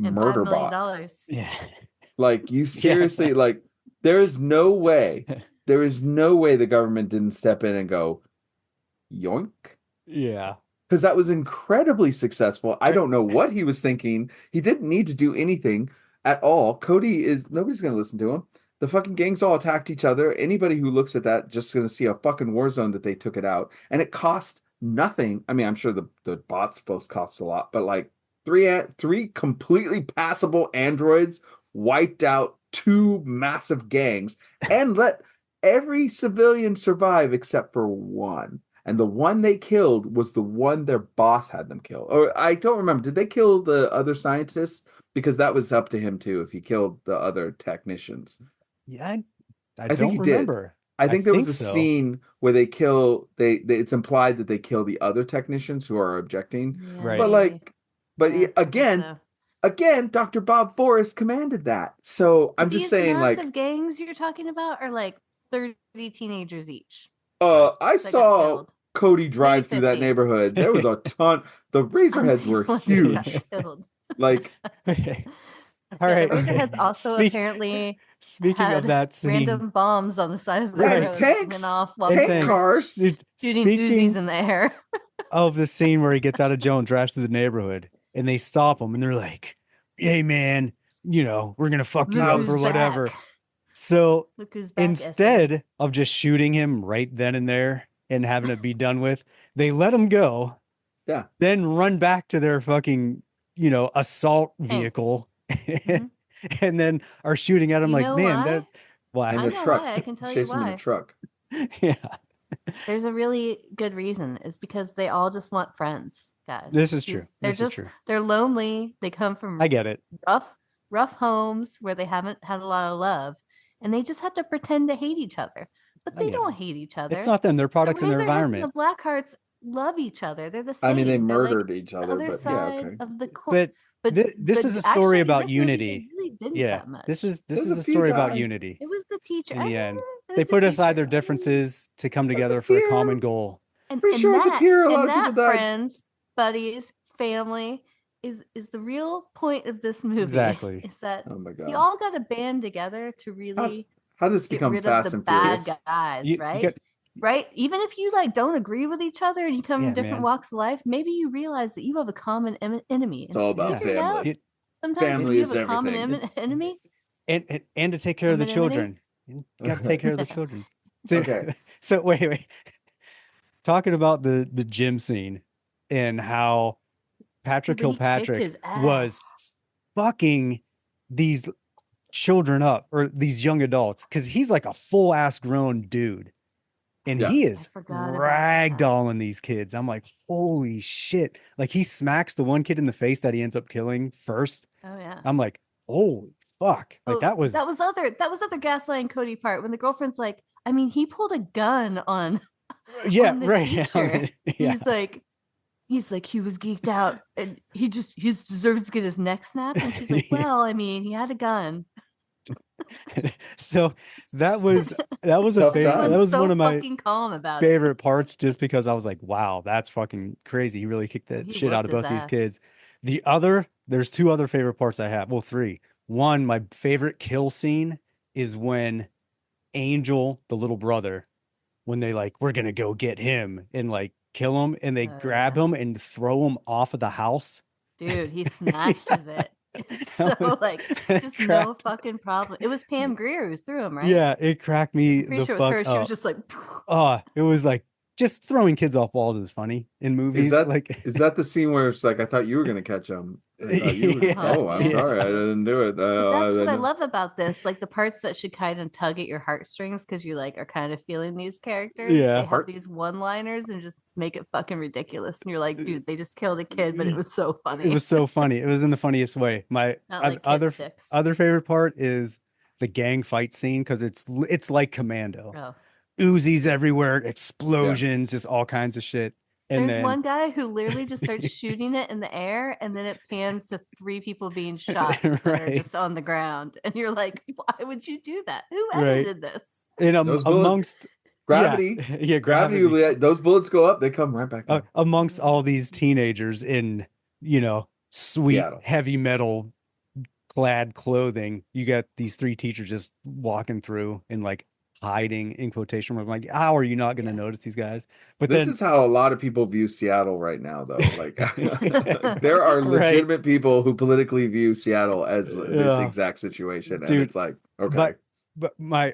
And murder $5 million. bot. Yeah. Like you seriously, like there is no way the government didn't step in and go, yoink. Yeah. Because that was incredibly successful. I don't know what he was thinking. He didn't need to do anything at all. Nobody's going to listen to him. The fucking gangs all attacked each other. Anybody who looks at that just going to see a fucking war zone that they took it out. And it cost nothing. I mean, I'm sure the bots both cost a lot, but like three completely passable androids wiped out 2 massive gangs and let every civilian survive except for one. And the one they killed was the one their boss had them kill. Or I don't remember. Did they kill the other scientists? Because that was up to him too, if he killed the other technicians. Yeah. I think don't he remember. did. I think there was a so. scene where they kill it's implied that they kill the other technicians who are objecting. Yeah, Right. But like yeah, again, Dr. Bob Forrest commanded that. So I'm just saying, like, massive gangs you're talking about are like 30 teenagers each. I that got saw killed. Cody drive Maybe through that 50. neighborhood. There was a ton. The Razorheads were huge. Like, Okay. Yeah, All right. the Razorheads also apparently Speaking had of that scene, random bombs on the side of the Right, road tanks. went off while Tank they were cars. shooting speaking Uzis in the air. of the scene where he gets out of jail and drives through the neighborhood, and they stop him, and they're like, "Hey, man, we're gonna fuck you Look up who's or whatever." back. So Look who's back, instead of just shooting him right then and there and having it be done with, they let him go. Yeah. Then run back to their fucking, assault vehicle, Mhm. and then are shooting at him You like, know man, why? that why? in I the know truck. why. I can tell you Chase him in why. a truck. Yeah. There's a really good reason. Is because they all just want friends, guys. This is true. They're This is just true. they're lonely. They come from I get it. rough homes where they haven't had a lot of love, and they just have to pretend to hate each other. But I they get don't it. hate each other. It's not them. They're products in their Razorheads environment. And the Blackhearts love each other. They're the same. I mean, they They're like murdered each the other, other but yeah, side okay. of the coin. But this is a story actually, about this movie, unity. they really didn't Yeah. that much. This is There's a a few story about died. unity. It was the teacher. In the end. It They was the put aside teacher. their differences to come together for a pier. common goal. And, For and sure, at the that, pier, a lot and of people that, died. friends, buddies, family is the real point of this movie. Exactly. Is that Oh my god. you all got to band together to really How does this get become rid Fast of the and bad Furious? guys, You right? got- Right? Even if you don't agree with each other and you come Yeah, from different man. walks of life, maybe you realize that you have a common enemy. It's all about Yeah. Figure it out. family. It- Sometimes Family you is have a common everything. enemy. and to take care of the Anonymity? children. You got to take care of the children. So, Okay. So wait. Talking about the gym scene and how Patrick When he kicked Kilpatrick his was ass. fucking these children up or these young adults because he's like a full ass grown dude. And Yeah. he is I forgot about that. ragdolling these kids. I'm like, holy shit. Like he smacks the one kid in the face that he ends up killing first. Oh yeah. I'm like, holy fuck. Like Oh, that was other gaslighting Cody part when the girlfriend's like, I mean, he pulled a gun on yeah, on the right. teacher. Yeah. He's like he was geeked out and he deserves to get his neck snapped. And she's like, well, I mean, he had a gun. So that was a Tough favorite. times. That was so one of my fucking calm about it. favorite parts, just because I was like, wow, that's fucking crazy. He really kicked that He shit out of whooped both his these ass. kids. There's two other favorite parts I have. Well, three. One, my favorite kill scene is when Angel, the little brother, when they like, we're gonna go get him and like kill him, and they grab Yeah. him and throw him off of the house. Dude, he smashes it. It's so like just no fucking problem. It was Pam Grier who threw him, right? Yeah, it cracked me Pretty the sure it was fuck her. up. She was just like, It was like just throwing kids off walls is funny in movies. Is that the scene where it's like, I thought you were gonna catch him? I thought you Yeah. Oh, I'm sorry, I didn't do it. but that's what I love about this. Like the parts that should kind of tug at your heartstrings because you like are kind of feeling these characters. Yeah. They have these one-liners and just make it fucking ridiculous. And you're like, dude, they just killed a kid, but it was so funny. It was so funny. It was in the funniest way. My Not like other kid sticks. other favorite part is the gang fight scene, because it's like Commando. Oh. Uzis everywhere, explosions, just all kinds of shit. And There's then one guy who literally just starts shooting it in the air, and then it pans to 3 people being shot that are Right. just on the ground. And you're like, why would you do that? Who Right. edited this? and Those bullets- amongst Gravity. yeah, Gravity. Those bullets go up, they come right back down. amongst all these teenagers in sweet Seattle. heavy metal clad clothing, you got these 3 teachers just walking through and like hiding in quotation marks. Like, how are you not going to notice these guys? But This then is how a lot of people view Seattle right now, though. Like, there are Right. legitimate people who politically view Seattle as this Yeah. exact situation, and Dude, it's like, okay, but my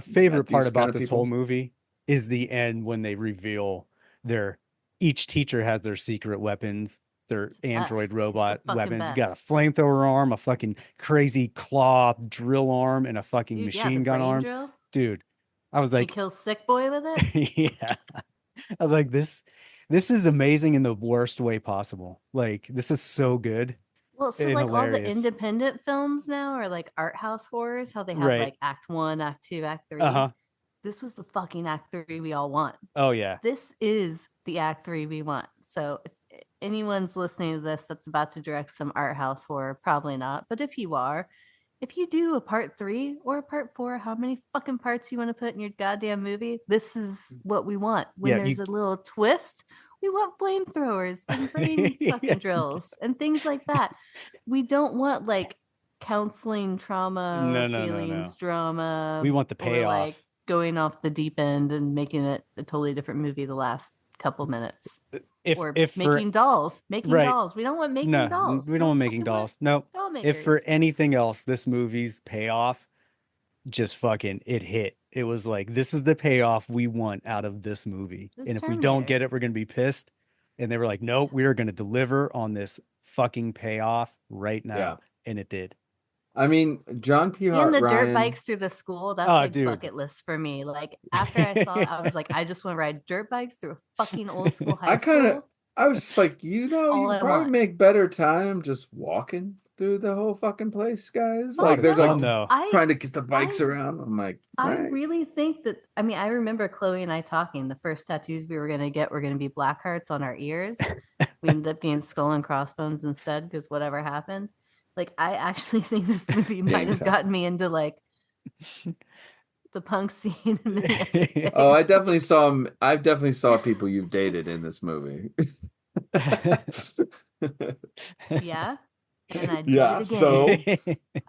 favorite part these about kind of this people. whole movie is the end when they reveal each teacher has their secret weapons, their android It's the robot fucking weapons. You got a best. flamethrower arm, a fucking crazy claw drill arm, and a fucking Dude, yeah, machine the gun brain arm. drill. Dude, I was He like, kills Sick Boy with it. yeah. I was like, this is amazing in the worst way possible. Like, this is so good. Well, so and like all the hilarious. independent films now are like art house horrors, how they have Right. like act 1, act 2, act 3. Uh-huh. This was the fucking act 3 we all want. Oh yeah. This is the act 3 we want. So if anyone's listening to this that's about to direct some art house horror, probably not. But if you are, if you do a part 3 or a part 4, how many fucking parts you want to put in your goddamn movie? This is what we want. When Yeah, there's a little twist, we want flamethrowers and brain fucking Yeah. drills and things like that. We don't want like counseling trauma, No. feelings drama. We want the or, payoff. like going off the deep end and making it a totally different movie the last couple minutes. Or making dolls. Making Right. dolls. We don't want making no, dolls. we don't want making fucking want dolls. No. doll If for makers. anything else, this movie's payoff just fucking it hit. It was like, this is the payoff we want out of this movie. It was And if we don't Terminator. get it, we're gonna be pissed. And they were like, nope, we are gonna deliver on this fucking payoff right now. Yeah. And it did. I mean, John P. And the dirt Ryan- bikes through the school, that's Oh, like dude. bucket list for me. Like after I saw it, I was like, I just want to ride dirt bikes through a fucking old school high school. I was just like, All you I probably want. make better time just walking through the whole fucking place, guys. Well, Like, they're fun, like though. trying to get the bikes I- around. I'm like, I alright. really think that, I mean, I remember Chloe and I talking, the first tattoos we were going to get were going to be black hearts on our ears. We ended up getting skull and crossbones instead because whatever happened. Like, I actually think this movie might have Thanks, gotten me into like the punk scene. in the United Oh, I States. definitely saw him. I definitely saw people you've dated in this movie. Yeah. And I do Yeah, it again. so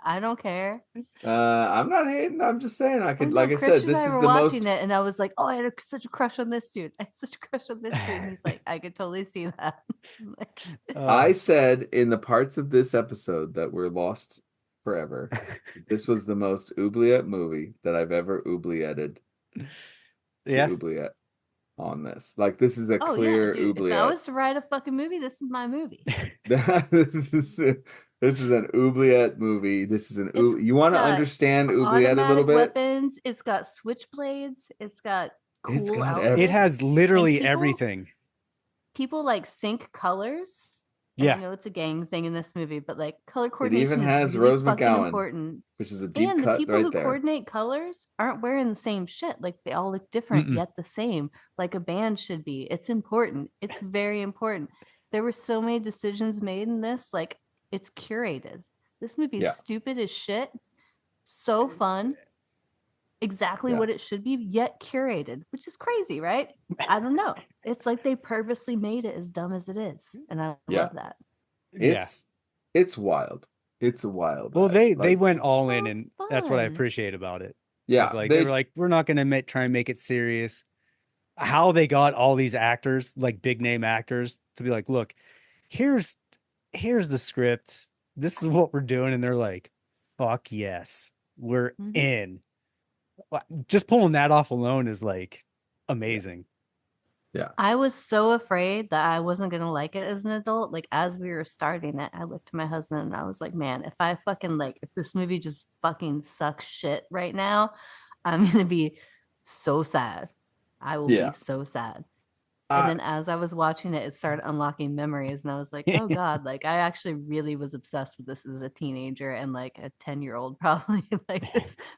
I don't care. I'm not hating. I'm just saying I I could, know like I Chris said, and this I is were the most. watching it, and I was like, "Oh, I had such a crush on this dude. I had such a crush on this dude." And he's like, "I could totally see that." I'm like, I said in the parts of this episode that were lost forever, this was the most oubliette movie that I've ever oublietted. Yeah. Oubliette on this. Like, this is a "Oh clear yeah, dude. If I oubliette. was to write a fucking movie, this is my movie." This is an oubliette movie. This is an It's you want to got understand oubliette a little Automatic bit? weapons. It's got switchblades. It's got cool It's got outfits. It has literally people- everything. People like sync colors. Yeah. I know it's a gang thing in this movie, but like color It coordination even has is really Rose fucking McGowan, important. which is a deep And the cut people right who there. coordinate colors aren't wearing the same shit. Like they all look different Mm-mm. yet the same, like a band should be. It's important. It's very important. There were so many decisions made in this. Like it's curated. This movie is Yeah. stupid as shit. So fun. Exactly Yeah. what it should be, yet curated, which is crazy, right? I don't know. It's like they purposely made it as dumb as it is, and I Yeah. love that. Yeah. It's wild. It's a wild. Well, ride. they went It's all so in, and that's what I fun. appreciate about it. Yeah, It's like they were like, we're not going to try and make it serious. How they got all these actors, like big name actors, to be like, look, here's the script. This is what we're doing, and they're like, fuck yes, we're Mhm. in. Just pulling that off alone is like amazing. Yeah. I was so afraid that I wasn't gonna like it as an adult. Like as we were starting it, I looked at my husband and I was like, man, if I fucking like if this movie just fucking sucks shit right now, I'm gonna be so sad. I will Yeah. be so sad. And then as I was watching it, it started unlocking memories, and I was like, oh God, like I actually really was obsessed with this as a teenager and like a 10-year-old probably. Like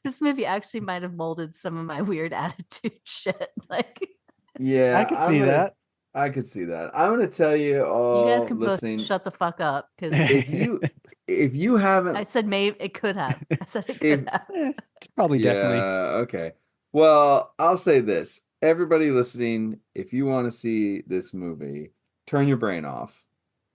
this movie actually might have molded some of my weird attitude shit. Like Yeah, I could see that. I could see that. I'm gonna tell you all you guys can listening. both shut the fuck up because if you haven't, I said maybe it could have. I said it If- could have. Probably yeah, definitely. okay. Well, I'll say this. Everybody listening, if you want to see this movie, turn your brain off.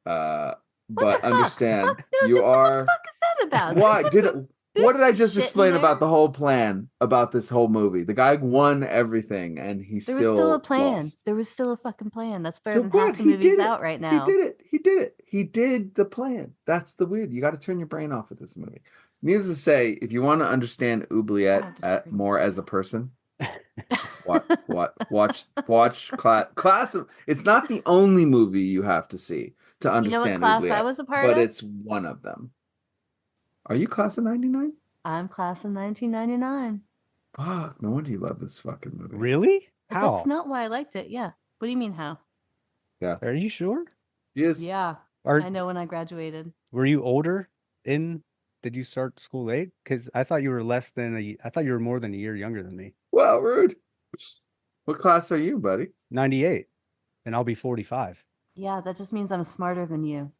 But What the understand fuck? Dude, you what are. the fuck is that about? Why what did I there's just shit in explain there. about the whole plan about this whole movie? The guy won everything, and he There was still still a plan. lost. There was still a fucking plan. That's better So than what? half the He movies did it. out right now. He did it. He did it. He did the plan. That's the weird. You got to turn your brain off with this movie. Needless to say, if you want to understand Oubliette more as a person, watch Class. It's not the only movie you have to see to You know what understand class Oubliette, I was a part but of? it's one of them. Are you class of '99? I'm class of 1999. Fuck, no wonder you love this fucking movie. Really? But How? that's not why I liked it. Yeah. What do you mean how? Yeah. Are you sure? Yes. Yeah. Or I know when I graduated. were you older in? Did you start school late? Because I thought you were I thought you were more than a year younger than me. Well, rude. What class are you, buddy? 98, and I'll be 45. Yeah, that just means I'm smarter than you.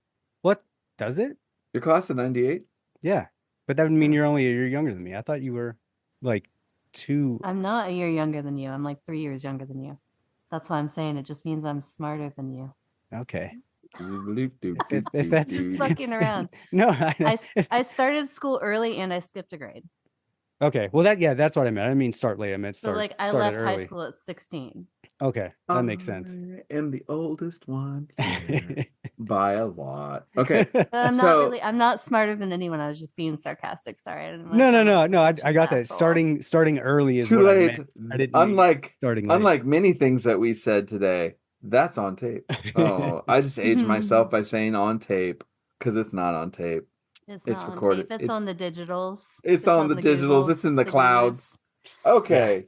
What does it? Your class of '98? Yeah, but that would mean you're only a year younger than me. I thought you were like 2. I'm not a year younger than you. I'm like 3 years younger than you. That's why I'm saying it just means I'm smarter than you. Okay. If that's Just fucking around. No, I started school early and I skipped a grade. okay. Well, that's what I meant. I didn't mean start late. I meant So start. like I started left high early. school at 16. Okay, that makes sense. I am the oldest one here by a lot. Okay. But I'm So- I'm not smarter than anyone. I was just being sarcastic. Sorry. I didn't wanna No. sound like a I pretentious got that. asshole. Starting early is Too what I late. meant. I didn't mean Unlike starting late. unlike many things that we said today, that's on tape. Oh, I just aged myself by saying on tape because it's not on tape. It's It's not on recorded. tape. It's on the digitals. It's on the digitals. Googles, It's in the Googles. clouds. Okay.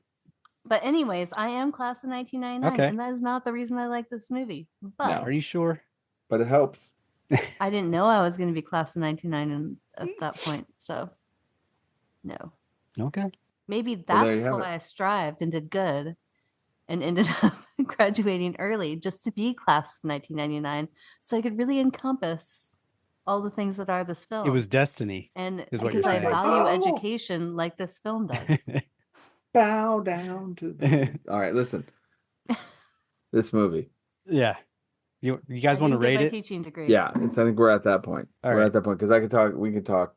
But anyways, I am class of 1999, Okay. and that is not the reason I like this movie. But No. Are you sure? But it helps. I didn't know I was going to be class of 1999 at that point. So, no. Okay. Maybe Well, there that's you have why I strived and did good and ended up graduating early just to be class of 1999 so I could really encompass all the things that are this film. It was destiny. and is what you're because I saying. value Oh. education like this film does. Bow down to the... All right, listen. This movie. Yeah. You guys I want to didn't get rate my it? teaching degree. Yeah, I think we're at that point. All We're right. at that point because we can talk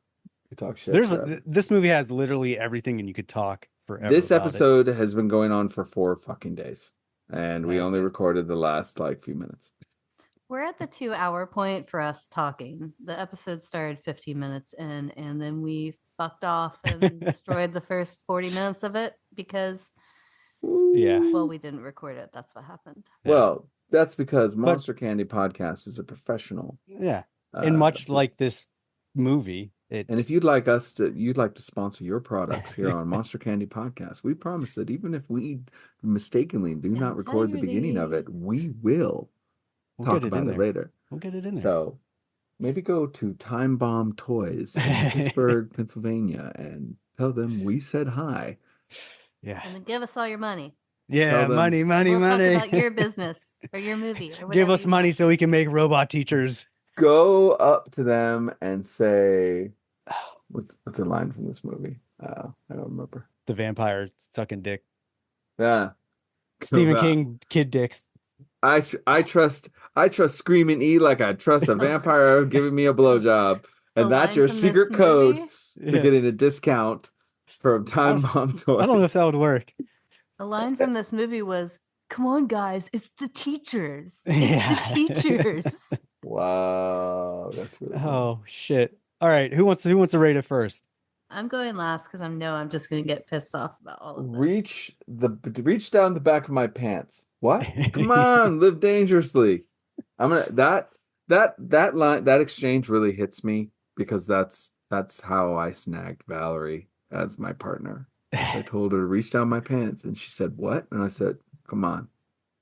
shit. There's forever. this movie has literally everything, and you could talk forever. This about it. episode has been going on for 4 fucking days, and we Nice. only recorded the last few minutes. We're at the 2-hour point for us talking. The episode started 15 minutes in, and then we fucked off and destroyed the first 40 minutes of it because, Yeah. well, we didn't record it. That's what happened. Well, that's because Monster Candy Podcast is a professional. Yeah. And much like this movie, and if you'd like to sponsor your products here on Monster Candy Podcast, we promise that even if we mistakenly do not record the beginning of it, we will we'll talk get it about in it there. later. We'll get it in there. So maybe go to Time Bomb Toys in Pittsburgh, Pennsylvania, and tell them we said hi. Yeah. And then give us all your money. Yeah, Tell them- money, money, We'll money. talk about your business or your movie or whatever. Give us you money want. so we can make robot teachers. Go up to them and say, what's a line from this movie? I don't remember. The vampire sucking dick. Yeah. Stephen Go King kid dicks. I trust Screaming E like I trust a vampire giving me a blowjob. The And that's line your from this secret code movie- to Yeah. getting a discount from Time Bomb Toys. I don't know if that would work. The line from this movie was, "Come on, guys, it's the teachers. It's Yeah. the teachers." Wow, that's really cool. Oh shit. All right, who wants to rate it first? I'm going last because I'm just gonna get pissed off about all of this. Reach down the back of my pants. What? Come on, live dangerously. I'm gonna that line, that exchange really hits me because that's how I snagged Valerie as my partner. I told her to reach down my pants, and she said, "What?" And I said, "Come on,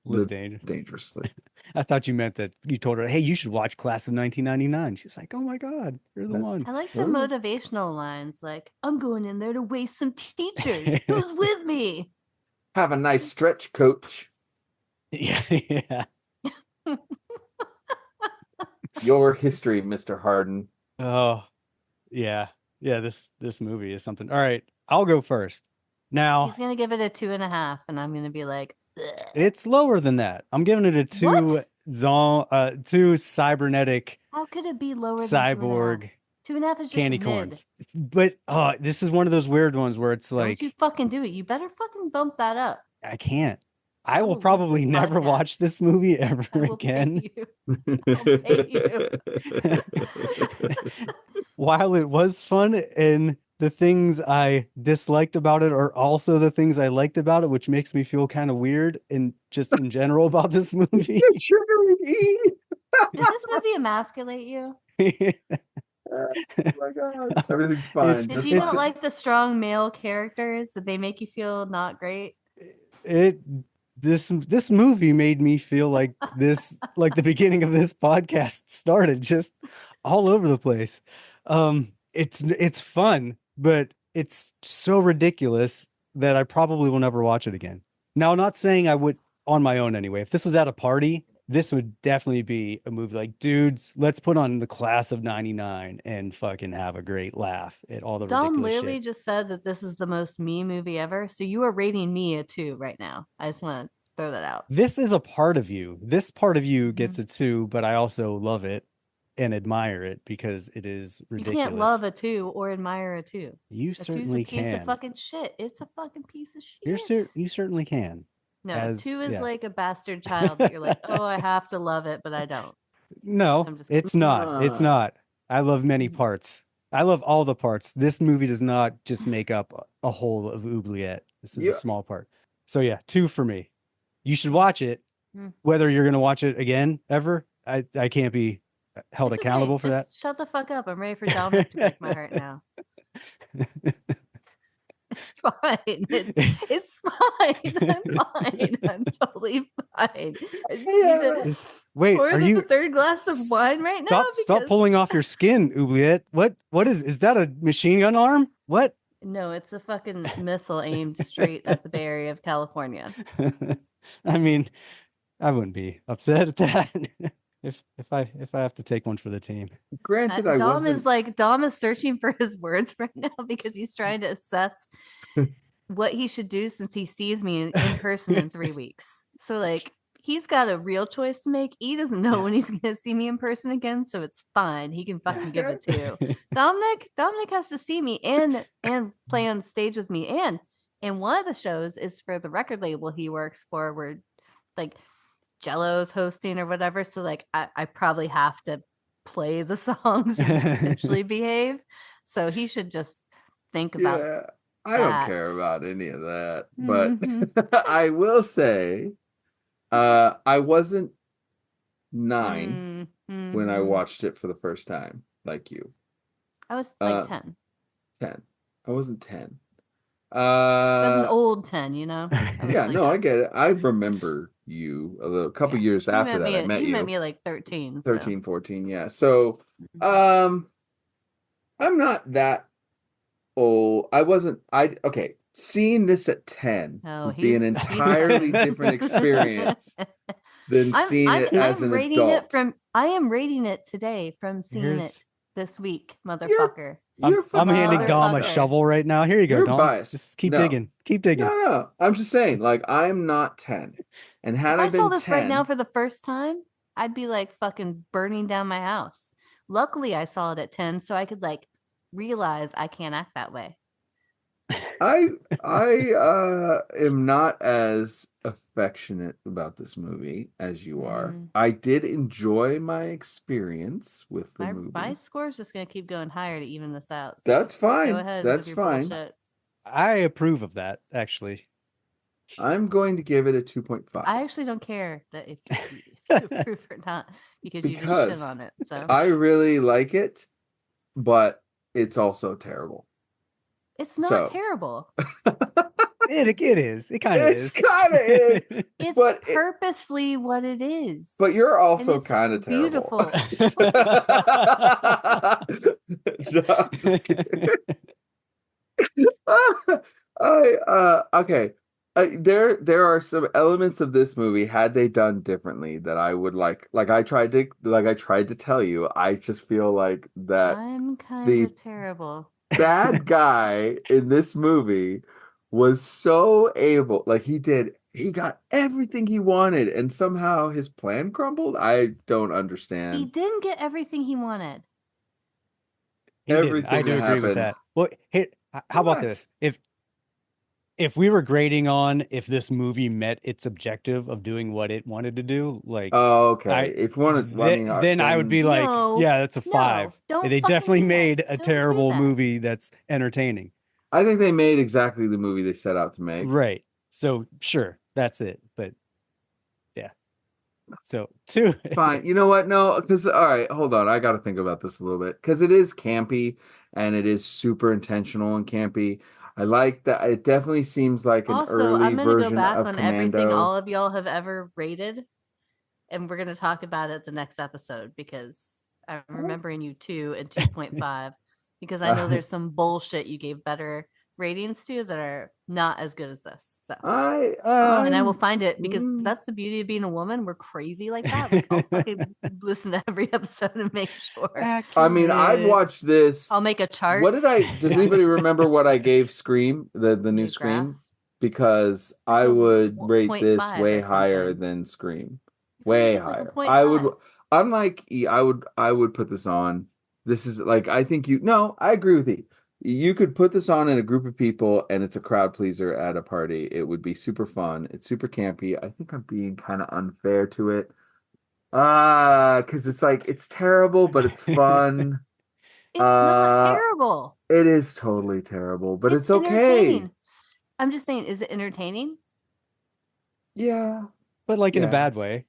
Live live danger. dangerously." I thought you meant that you told her, "Hey, you should watch Class of 1999." She's like, "Oh my god, you're the That's- one." I like the Oh. motivational lines, like, "I'm going in there to waste some teachers. Who's with me?" Have a nice stretch, coach. Yeah, yeah. Your history, Mr. Harden. Oh, yeah, yeah. This movie is something. All right, I'll go first. Now He's gonna give it a 2.5, and I'm gonna be like, "Ugh." it's lower than that. I'm giving it a two cybernetic How could it be lower than cyborg 2.5 is just candy mid. corns. But this is one of those weird ones where it's Don't like you fucking do it. You better fucking bump that up. I can't. I I will will leave probably this never podcast. watch this movie ever I will again. pay you. I'll pay While it was fun and the things I disliked about it are also the things I liked about it, which makes me feel kind of weird and just in general about this movie. Did this movie emasculate you? Oh my god. Everything's fine. It's- Did Just you it's- not fine. like the strong male characters? Did they make you feel not great? This movie made me feel like this, like the beginning of this podcast started, just all over the place. It's fun, but it's so ridiculous that I probably will never watch it again. Now, not saying I would on my own anyway. If this was at a party, this would definitely be a movie like, dudes, let's put on the Class of 99 and fucking have a great laugh at all the Dom ridiculous literally shit. just said that this is the most me movie ever. So you are rating me a 2 right now. I just want to throw that out. This is a part of you. This part of you gets Mm-hmm. a 2, but I also love it and admire it because it is ridiculous. You can't love a 2 or admire a 2. You A 2's a certainly piece of can. fucking shit. It's a fucking piece of shit. You certainly can. No, as- 2 is yeah. like a bastard child that you're like, oh, I have to love it, but I don't. No, I'm just it's kidding. not. It's not. I love many parts. I love all the parts. This movie does not just make up a whole of Oubliette. This is Yeah. a small part. So yeah, 2 for me. You should watch it. Mm. Whether you're going to watch it again ever, I can't be held It's okay, accountable for that. just shut the fuck up. I'm ready for Dominic to break my heart now. It's fine. It's fine. I'm fine. I'm totally fine. I just need to Wait, pour are the you third glass of wine right now. Stop pulling off your skin, Oubliette. What is that a machine gun arm? What? No, it's a fucking missile aimed straight at the Bay Area of California. I mean, I wouldn't be upset at that if I have to take one for the team. Granted, I Dom wasn't. Dom is searching for his words right now because he's trying to assess what he should do since he sees me in person in 3 weeks. So like he's got a real choice to make. He doesn't know when he's gonna see me in person again, so it's fine. He can fucking give it to you. Dominic has to see me and play on stage with me. And one of the shows is for the record label he works for, where like Jello's hosting or whatever. So like I probably have to play the songs and potentially behave. So he should just think about Yeah, I don't that. care about any of that. But Mhm. I will say, I wasn't 9 when I Mhm. watched it for the first time, like you. I was like uh, 10. 10. I wasn't 10. But an old 10, you know? I was Yeah, like, no, I get it. I remember you, a couple Yeah. years You after that. I met you you. met me at like 13. 13, 14, yeah. So, I'm not that old. Okay. Seeing this at 10 Oh, would be an he's entirely different experience than seeing it as an rating adult. I am rating it today from seeing it this week, motherfucker. I'm handing Dom a Motherfucker. shovel right now. Here you go, You're Dom. biased. Just keep No. digging. Keep digging. No. I'm just saying, like, I'm not 10. And had If I I been saw this 10, right now for the first time, I'd be like fucking burning down my house. Luckily, I saw it at 10, so I could like realize I can't act that way. I am not as affectionate about this movie as you are. I did enjoy my experience with the movie. My score is just gonna keep going higher to even this out. So that's fine. Go ahead. That's with your fine. Bullshit. I approve of that, actually. I'm going to give it a 2.5. I actually don't care that if you approve or not because you just shit on it. So I really like it, but it's also terrible. It's not terrible. It is. It kind of is. It's kind of is. It's but purposely what it is. But you're also kind of beautiful. terrible. I'm just kidding. Okay. There are some elements of this movie had they done differently that I would like I tried to tell you. I just feel like that I'm kind of terrible. Bad guy in this movie was so able, like he got everything he wanted and somehow his plan crumbled. I don't understand. He didn't get everything he wanted. I do agree with that. Well, hey, how about this? If we were grading on if this movie met its objective of doing what it wanted to do, like, if you wanted, then I would be like, yeah, that's a 5. They definitely made a terrible movie that's entertaining. I think they made exactly the movie they set out to make. Right. So sure, that's it. But yeah. So 2. Fine. You know what? No, because all right, hold on. I got to think about this a little bit because it is campy and it is super intentional and campy. I like that. It definitely seems like an early version go back of on Commando. Everything all of y'all have ever rated, and we're going to talk about it the next episode because I'm remembering you 2 and 2.5 because I know there's some bullshit you gave better ratings to that are not as good as this. So and I will find it because that's the beauty of being a woman. We're crazy like that. Like, I'll fucking listen to every episode and make sure. I mean, I'd watch this. I'll make a chart. Does anybody remember what I gave Scream, the new Scream? Because I would rate this way higher than Scream. Way higher. I would, unlike E, I would put this on. This is like, I agree with you. You could put this on in a group of people and it's a crowd pleaser at a party. It would be super fun. It's super campy. I think I'm being kind of unfair to it. Because it's like, it's terrible, but it's fun. It's not terrible. It is totally terrible, but it's okay. I'm just saying, is it entertaining? Yeah. But like in a bad way.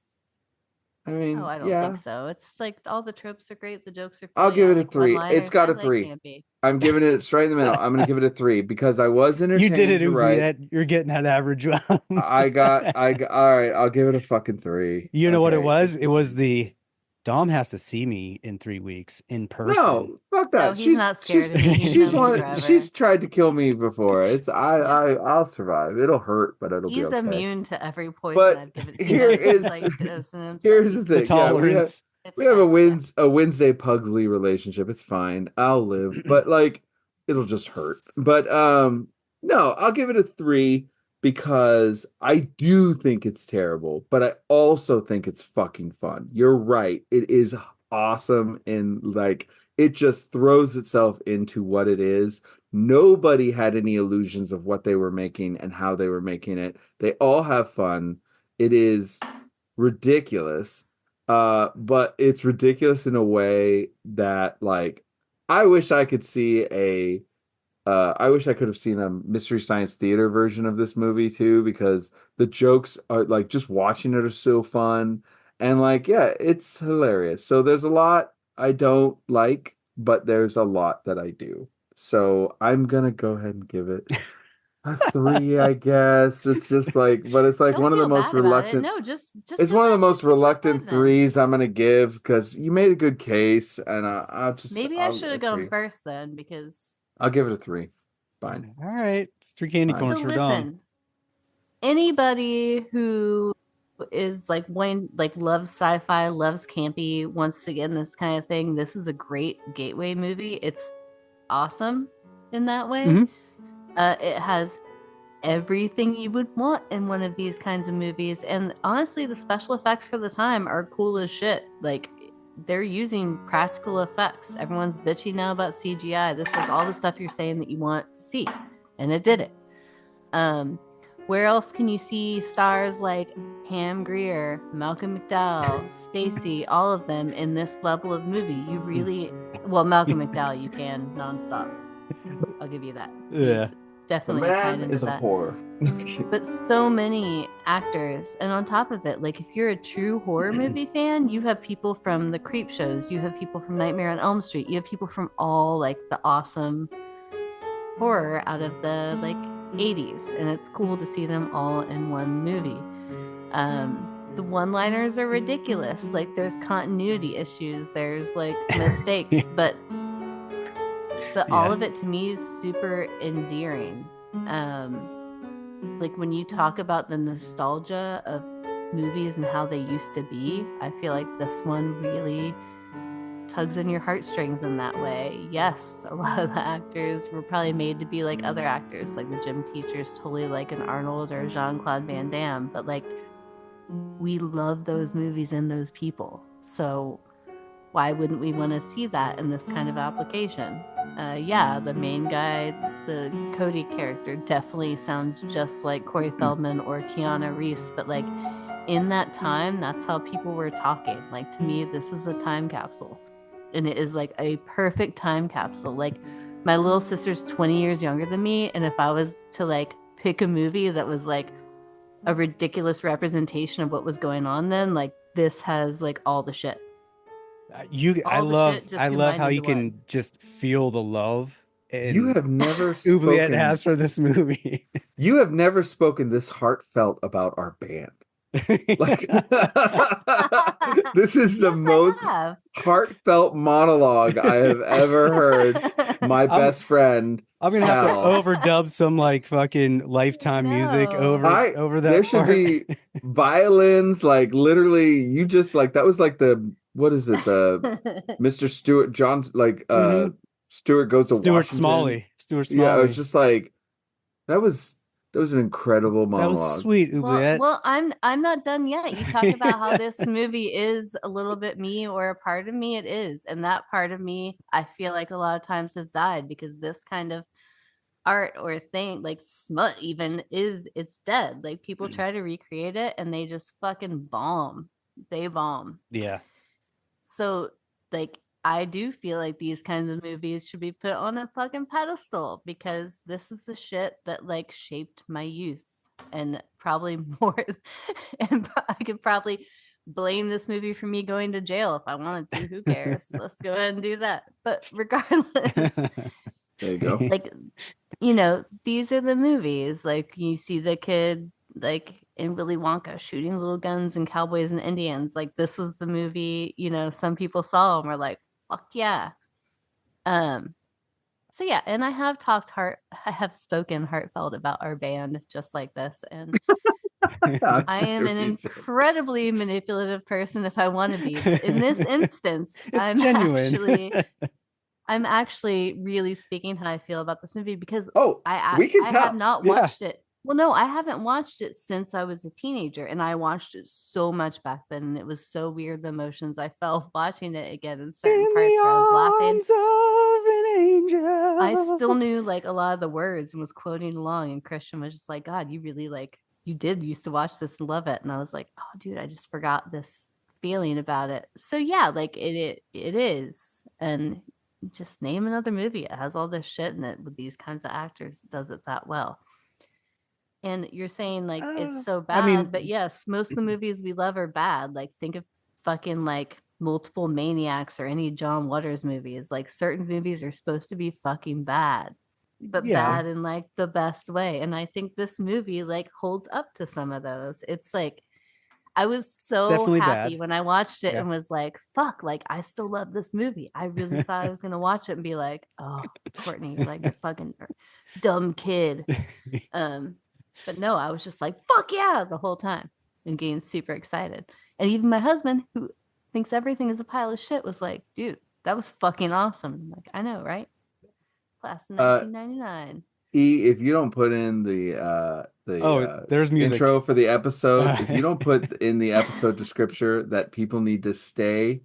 I mean, I don't think so. It's like all the tropes are great. The jokes are funny. I'll give it a 3. It's got a 3. I'm giving it straight in the middle. I'm going to give it a 3 because I was entertained. You did it, right? You're getting that average. All right. I'll give it a fucking 3. You know what it was? It was the Dom has to see me in 3 weeks in person. No, fuck that. No, he's not scared of me. She's tried to kill me before. I'll survive. It'll hurt, but it'll be okay. He's immune to every poison I've given. Here's the thing. The tolerance. We have a Wednesday Pugsley relationship. It's fine. I'll live, but like it'll just hurt. But no, I'll give it a 3 because I do think it's terrible, but I also think it's fucking fun. You're right. It is awesome and like it just throws itself into what it is. Nobody had any illusions of what they were making and how they were making it. They all have fun. It is ridiculous. But it's ridiculous in a way that like I wish I could see I wish I could have seen a Mystery Science Theater version of this movie too, because the jokes are like just watching it are so fun and like it's hilarious. So there's a lot I don't like, but there's a lot that I do. So I'm gonna go ahead and give it A 3, I guess. It's just like, but it's like Don't one of the feel most bad about it. reluctant. No, just It's feel one of the bad most because you feel reluctant good then. threes I'm gonna give because you made a good case, and Maybe I I'll should have gone agree. first then because I'll give it a 3. Fine. All right. 3 candy Fine. corns so for Dom. listen, anybody who is like loves sci-fi, loves campy, wants to get in this kind of thing, this is a great gateway movie. It's awesome in that way. Mhm. It has everything you would want in one of these kinds of movies, and honestly the special effects for the time are cool as shit. Like, they're using practical effects. Everyone's bitchy now about CGI. This is all the stuff you're saying that you want to see, and it did it. Where else can you see stars like Pam Grier, Malcolm McDowell, Stacy, all of them in this level of movie? You really, well, Malcolm McDowell, you can nonstop. I'll give you that. Yeah. He's The definitely tied man into is a that. whore. But so many actors, and on top of it, like if you're a true horror movie fan, you have people from the Creep shows, you have people from Nightmare on Elm Street, you have people from all like the awesome horror out of the like 80s, and it's cool to see them all in one movie. The one-liners are ridiculous. Like, there's continuity issues, there's like mistakes, but all Yeah. of it to me is super endearing. Like when you talk about the nostalgia of movies and how they used to be, I feel like this one really tugs in your heartstrings in that way. Yes, a lot of the actors were probably made to be like other actors, like the gym teachers, totally like an Arnold or Jean-Claude Van Damme, but like we love those movies and those people. So why wouldn't we want to see that in this kind of application? Yeah, the main guy, the Cody character, definitely sounds just like Corey Feldman or Keanu Reeves, but like in that time, that's how people were talking. Like, to me, this is a time capsule, and it is like a perfect time capsule. Like, my little sister's 20 years younger than me, and if I was to like pick a movie that was like a ridiculous representation of what was going on then, like this has like all the shit. I All the love shit just I love combined how you into one. can just feel the love You and have never Oubliette spoken. has for this movie. You have never spoken this heartfelt about our band. Like, this is the Yes, I most have. heartfelt monologue I have ever heard my best friend I'm gonna have to tell. overdub some like fucking Lifetime music No. over that There should part. be violins, like literally. You just like that was like the what is it? The Mr. Stewart John, like Mhm. Stewart Goes to Stuart Washington. Stuart Yeah, it was Smalley. just like that was an incredible That was monologue. sweet, Oubliette. well, I'm not done yet. You talk about how this movie is a little bit me or a part of me. It is, and that part of me, I feel like a lot of times has died because this kind of art or thing, like smut, even it's dead. Like people try to recreate it, and they just fucking bomb. They bomb. Yeah. So, like, I do feel like these kinds of movies should be put on a fucking pedestal because this is the shit that like shaped my youth, and probably more. And I could probably blame this movie for me going to jail if I wanted to. Who cares? Let's go ahead and do that. But regardless, There you go. like, you know, these are the movies. Like, you see the kid like in Willy Wonka shooting little guns and cowboys and Indians. Like, this was the movie, you know, some people saw and were like, fuck yeah. So yeah, and I have spoken heartfelt about our band just like this. And I am an incredibly manipulative person if I want to be. But in this instance, It's genuine. I'm actually really speaking how I feel about this movie because we can I tell. have not watched it. Well, no, I haven't watched it since I was a teenager, and I watched it so much back then, and it was so weird the emotions I felt watching it again in certain parts where I was laughing. I still knew like a lot of the words and was quoting along, and Christian was just like, God, you really like, you did used to watch this and love it. And I was like, oh dude, I just forgot this feeling about it. So yeah, like it is. And just name another movie. It has all this shit in it with these kinds of actors. It does it that well. And you're saying like it's so bad, but yes, most of the movies we love are bad. Like think of fucking like Multiple Maniacs or any John Waters movies. Like certain movies are supposed to be fucking bad. but bad in like the best way. And I think this movie like holds up to some of those. It's like I was so Definitely happy bad. when I watched it Yeah. and was like, fuck, like I still love this movie. I really thought I was gonna watch it and be like, oh, Courtney, you're like a fucking dumb kid. But no, I was just like, fuck yeah, the whole time and getting super excited. And even my husband, who thinks everything is a pile of shit, was like, dude, that was fucking awesome. I'm like, I know, right? Class of 1999. If you don't put in there's music. intro for the episode, if you don't put in the episode description that people need to stay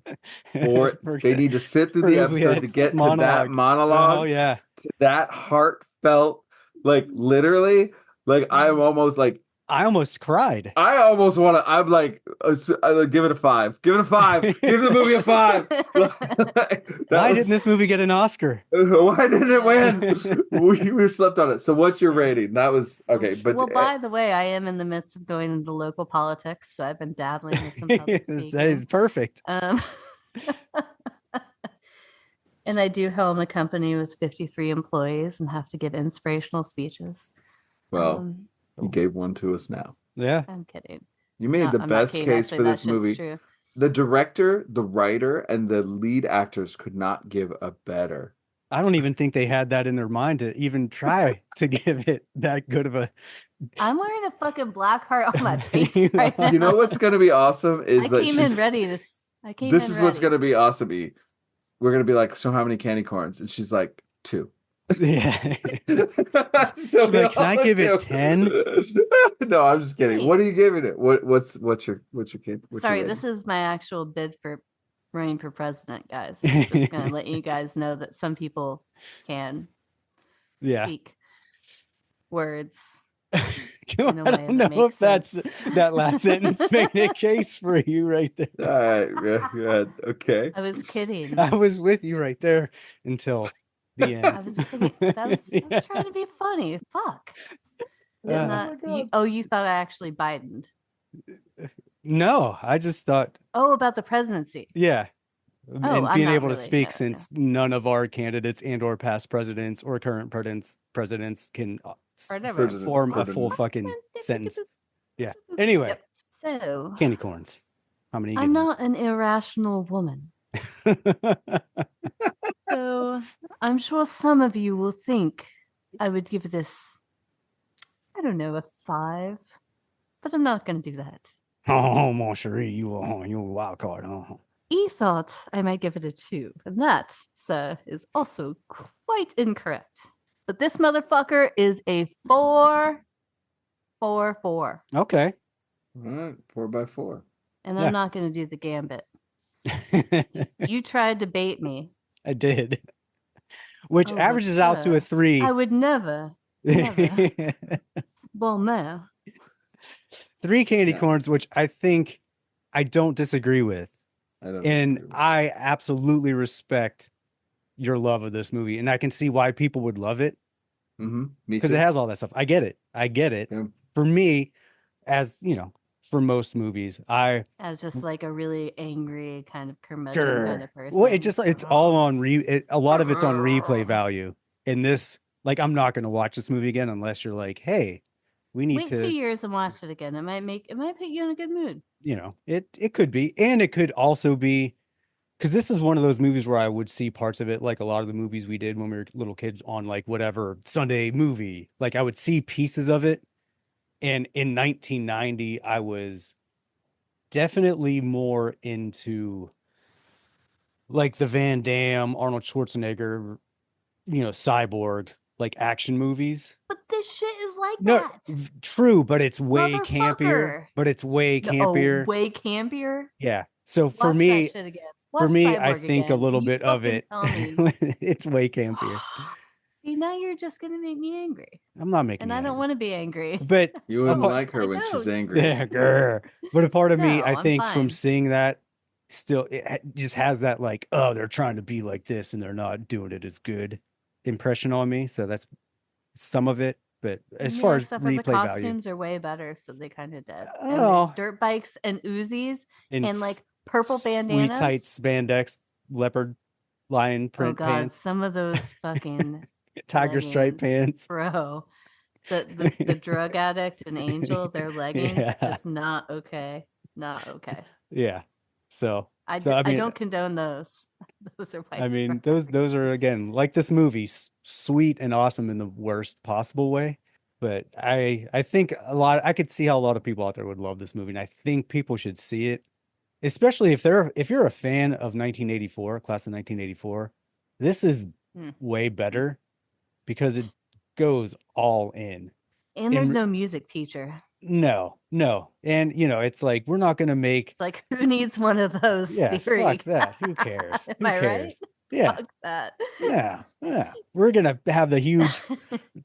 for, they need to sit through the episode to get to that monologue. Oh yeah, to that heartfelt, like literally, like I'm almost like I almost cried. I almost want to. I'm like, give it a 5. Give it a 5. Give the movie a 5. Why didn't this movie get an Oscar? Why didn't it win? we slept on it. So, what's your rating? That was okay. But well, by the way, I am in the midst of going into local politics, so I've been dabbling with some public speaking. Perfect. And I do helm a company with 53 employees and have to give inspirational speeches. Well. You gave one to us now. Yeah. I'm kidding. You made the best case for this movie. True. The director, the writer, and the lead actors could not give a better. I don't even think they had that in their mind to even try to give it that good of a. I'm wearing a fucking black heart on my face right now. You know what's going to be awesome is I that came in ready. This is what's going to be awesome. We're going to be like, so how many candy corns? And she's like, 2. Yeah. She'll be like, can I give it 10? No, I'm just kidding. What are you giving it? What's your kid? Sorry, this is my actual bid for running for president, guys. I'm just gonna let you guys know that some people can speak words. I don't know if that's that last sentence made a case for you right there. All right, yeah, okay. I was kidding. I was with you right there until the end. I was kidding. I was trying to be funny. Fuck. You thought I actually Bidened. No, I just thought. Oh, about the presidency. Yeah. And being able to speak, no, since none of our candidates and or past presidents or current presidents can form a full fucking sentence. Yeah. Anyway. Yep. So candy corns. How many? I'm not an irrational woman. So I'm sure some of you will think I would give this, I don't know, a 5, but I'm not going to do that. Oh, mon chéri, you a wild card, huh? He thought I might give it a 2, and that, sir, is also quite incorrect. But this motherfucker is a 4. All Okay. right, 4x4. And I'm not going to do the gambit. You tried to bait me. I did. Which averages out to a 3. I would never. Bon man. 3 candy corns, which I think I don't disagree with. I absolutely respect your love of this movie, and I can see why people would love it. Because it has all that stuff. I get it. Yeah. For me, as you know, for most movies, as just like a really angry kind of curmudgeon kind of person. Well, it's all on a lot of it's on replay value. In this, like, I'm not going to watch this movie again unless you're like, hey, we need wait 2 years and watch it again. It might put you in a good mood. You know, it could be, and it could also be because this is one of those movies where I would see parts of it, like a lot of the movies we did when we were little kids on like whatever Sunday movie. Like I would see pieces of it. And in 1990, I was definitely more into like the Van Damme, Arnold Schwarzenegger, Cyborg, like action movies. But this shit is like that. True, but it's way campier. Way campier. Yeah. So for me, I think a little bit of it. It's way campier. See, now you're just gonna make me angry. I'm not making. And I don't want to be angry. But you wouldn't like her when she's angry. Yeah, but a part of me, I think, from seeing that, still, it just has that like, oh, they're trying to be like this and they're not doing it as good impression on me. So that's some of it. But as far as replay the value, costumes are way better, so they kind of did. Oh, dirt bikes and Uzis and like purple bandanas, sweet tight spandex leopard lion print pants. Some of those fucking tiger stripe pants. Bro. The drug addict and Angel, their leggings, Yeah. just not okay. Not okay. Yeah. So I mean, don't condone those. Those are white I mean, trash. those are, again, like this movie, sweet and awesome in the worst possible way. But I think I could see how a lot of people out there would love this movie, and I think people should see it, especially if you're a fan of 1984, class of 1984. This is way better because it goes all in. And there's no music teacher. No. And it's like, we're not going to make, like, who needs one of those? Yeah, theory? fuck that. Who cares? Am Who I cares? right? Yeah. Fuck that. Yeah. We're going to have the huge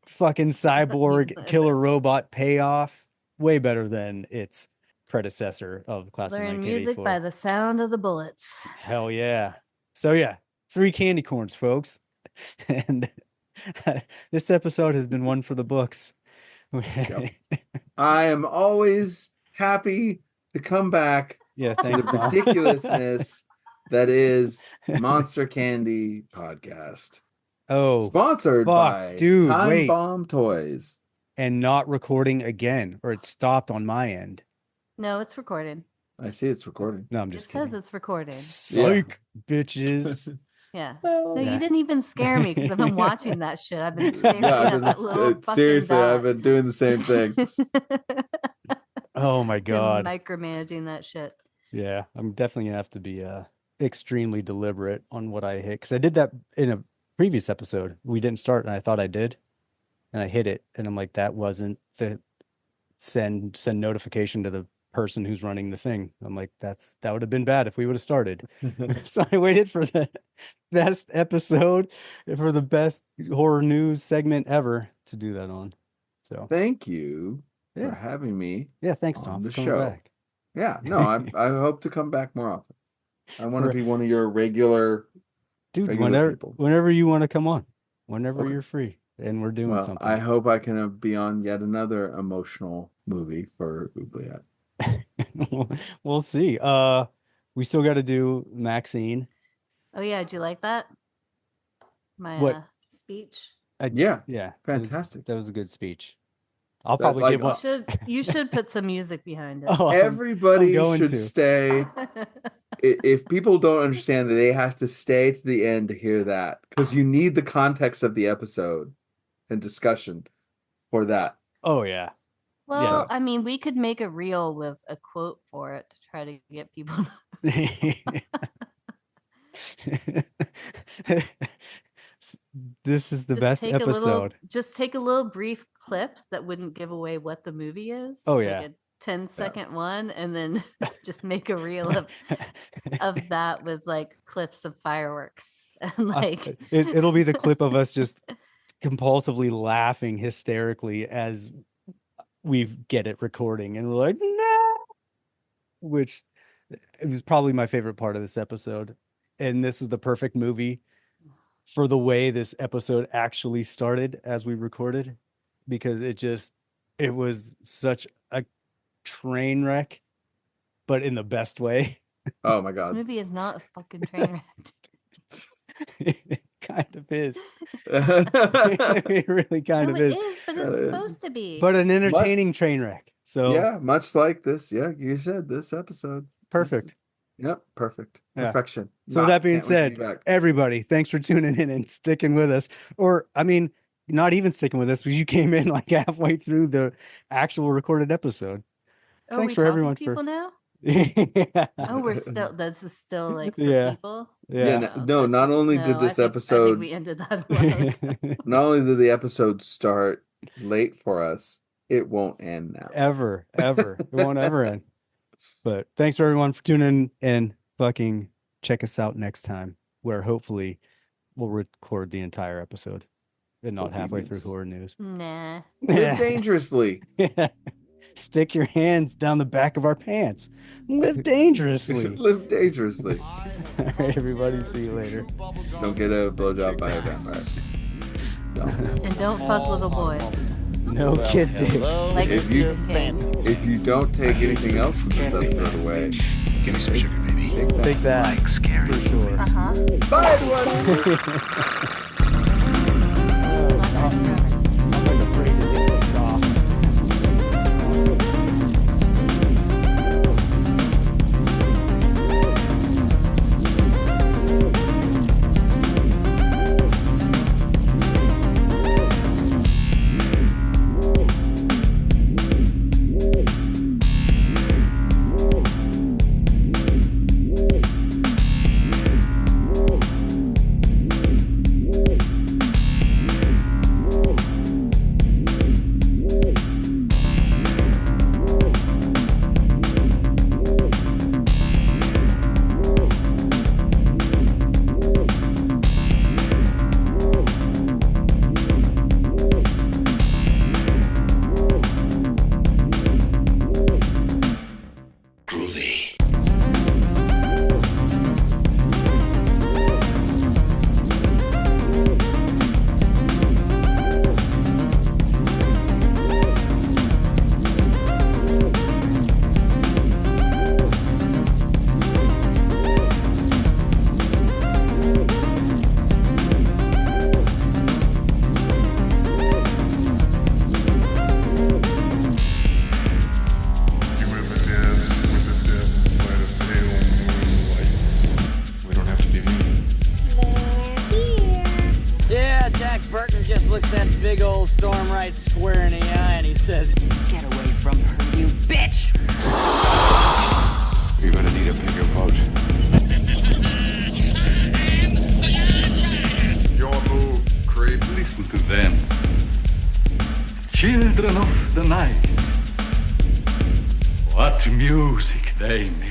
fucking cyborg killer robot payoff. Way better than its predecessor of class of Learn 1984. music by the sound of the bullets. Hell yeah. So yeah, 3 candy corns, folks. And this episode has been one for the books. Yep. I am always happy to come back Yeah, to thanks, the Tom. ridiculousness that is Monster Candy Podcast. Oh, Sponsored fuck, by dude, Time wait. Bomb Toys. And not recording again, or it stopped on my end. No, it's recorded. I see it's recording. No, I'm It just says kidding. it's recorded. Psych, bitches. Yeah. Well, No, Yeah. you didn't even scare me because I've been watching that shit. I've been staring Yeah, at that little fucking seriously, dot. I've been doing the same thing. Oh my Been god. micromanaging that shit. Yeah, I'm definitely gonna have to be extremely deliberate on what I hit, because I did that in a previous episode. We didn't start, and I thought I did, and I hit it, and I'm like, that wasn't the send notification to the person who's running the thing. I'm like, that would have been bad if we would have started. So I waited for the best episode, for the best horror news segment ever to do that on. So Thank you Yeah. for having me. yeah, thanks, On Tom, the for coming show. back. Yeah, no, I hope to come back more often. I want to For- be one of your regular Dude, regular people. whenever you want to come on, whenever Okay. you're free and we're doing Well, something. I hope I can be on yet another emotional movie for Oubliette. We'll see. We still got to do Maxine. Oh yeah, did you like that? My What? speech. Yeah, Yeah, fantastic. That was a good speech. I'll That, probably like, give one. You should put some music behind it. Oh, Everybody I'm going should to. stay. If people don't understand that, they have to stay to the end to hear that, because you need the context of the episode and discussion for that. Oh yeah. Well, I mean, we could make a reel with a quote for it to try to get people. This is the Just best take a little- episode. just take a little brief clip that wouldn't give away what the movie is. Oh, like yeah. a 10-second one, and then just make a reel of that with like clips of fireworks and like It'll be the clip of us just compulsively laughing hysterically as we get it recording, and we're like, no, which it was probably my favorite part of this episode. And this is the perfect movie for the way this episode actually started as we recorded, because it was such a train wreck, but in the best way. Oh my this god. movie is not a fucking train wreck. It kind of is. It really kind No, of it is. is, but it's supposed to be. But an entertaining train wreck. So Yeah, much like this. Yeah, you said this episode. perfect. Yep, perfect. Yeah. Perfection. So that being Can't wait to be said, back. everybody, thanks for tuning in and sticking with us. Or, I mean, not even sticking with us, because you came in like halfway through the actual recorded episode. Oh, thanks we for talking everyone to people for- now. Yeah. Oh, we're still. This is still like for Yeah. people. Yeah, Yeah. no, not that's- only no, did I this think- I episode think we ended that. a while ago. not only did the episode start late for us, it won't end now. Ever. It won't ever end. But thanks for everyone for tuning in, and fucking check us out next time, where hopefully we'll record the entire episode and not halfway through Obedience. horror news. Nah. Live dangerously. Stick your hands down the back of our pants. Live dangerously. Live dangerously. All right, everybody. See you later. Don't get a blowjob by a vampire. No. And don't fuck little boys. No kid dicks. Like If you- Stephen King. If you don't take anything else from this episode away, Give me some sugar, baby. Take that Like scary for sure. Uh huh. bye everyone. I'm like afraid to hit stop. Burton just looks that big old storm right square in the eye and he says, "Get away from her, you bitch!" You're gonna need a bigger boat. Your move, creep. Listen to them. Children of the night. What music they make.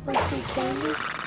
Want some candy?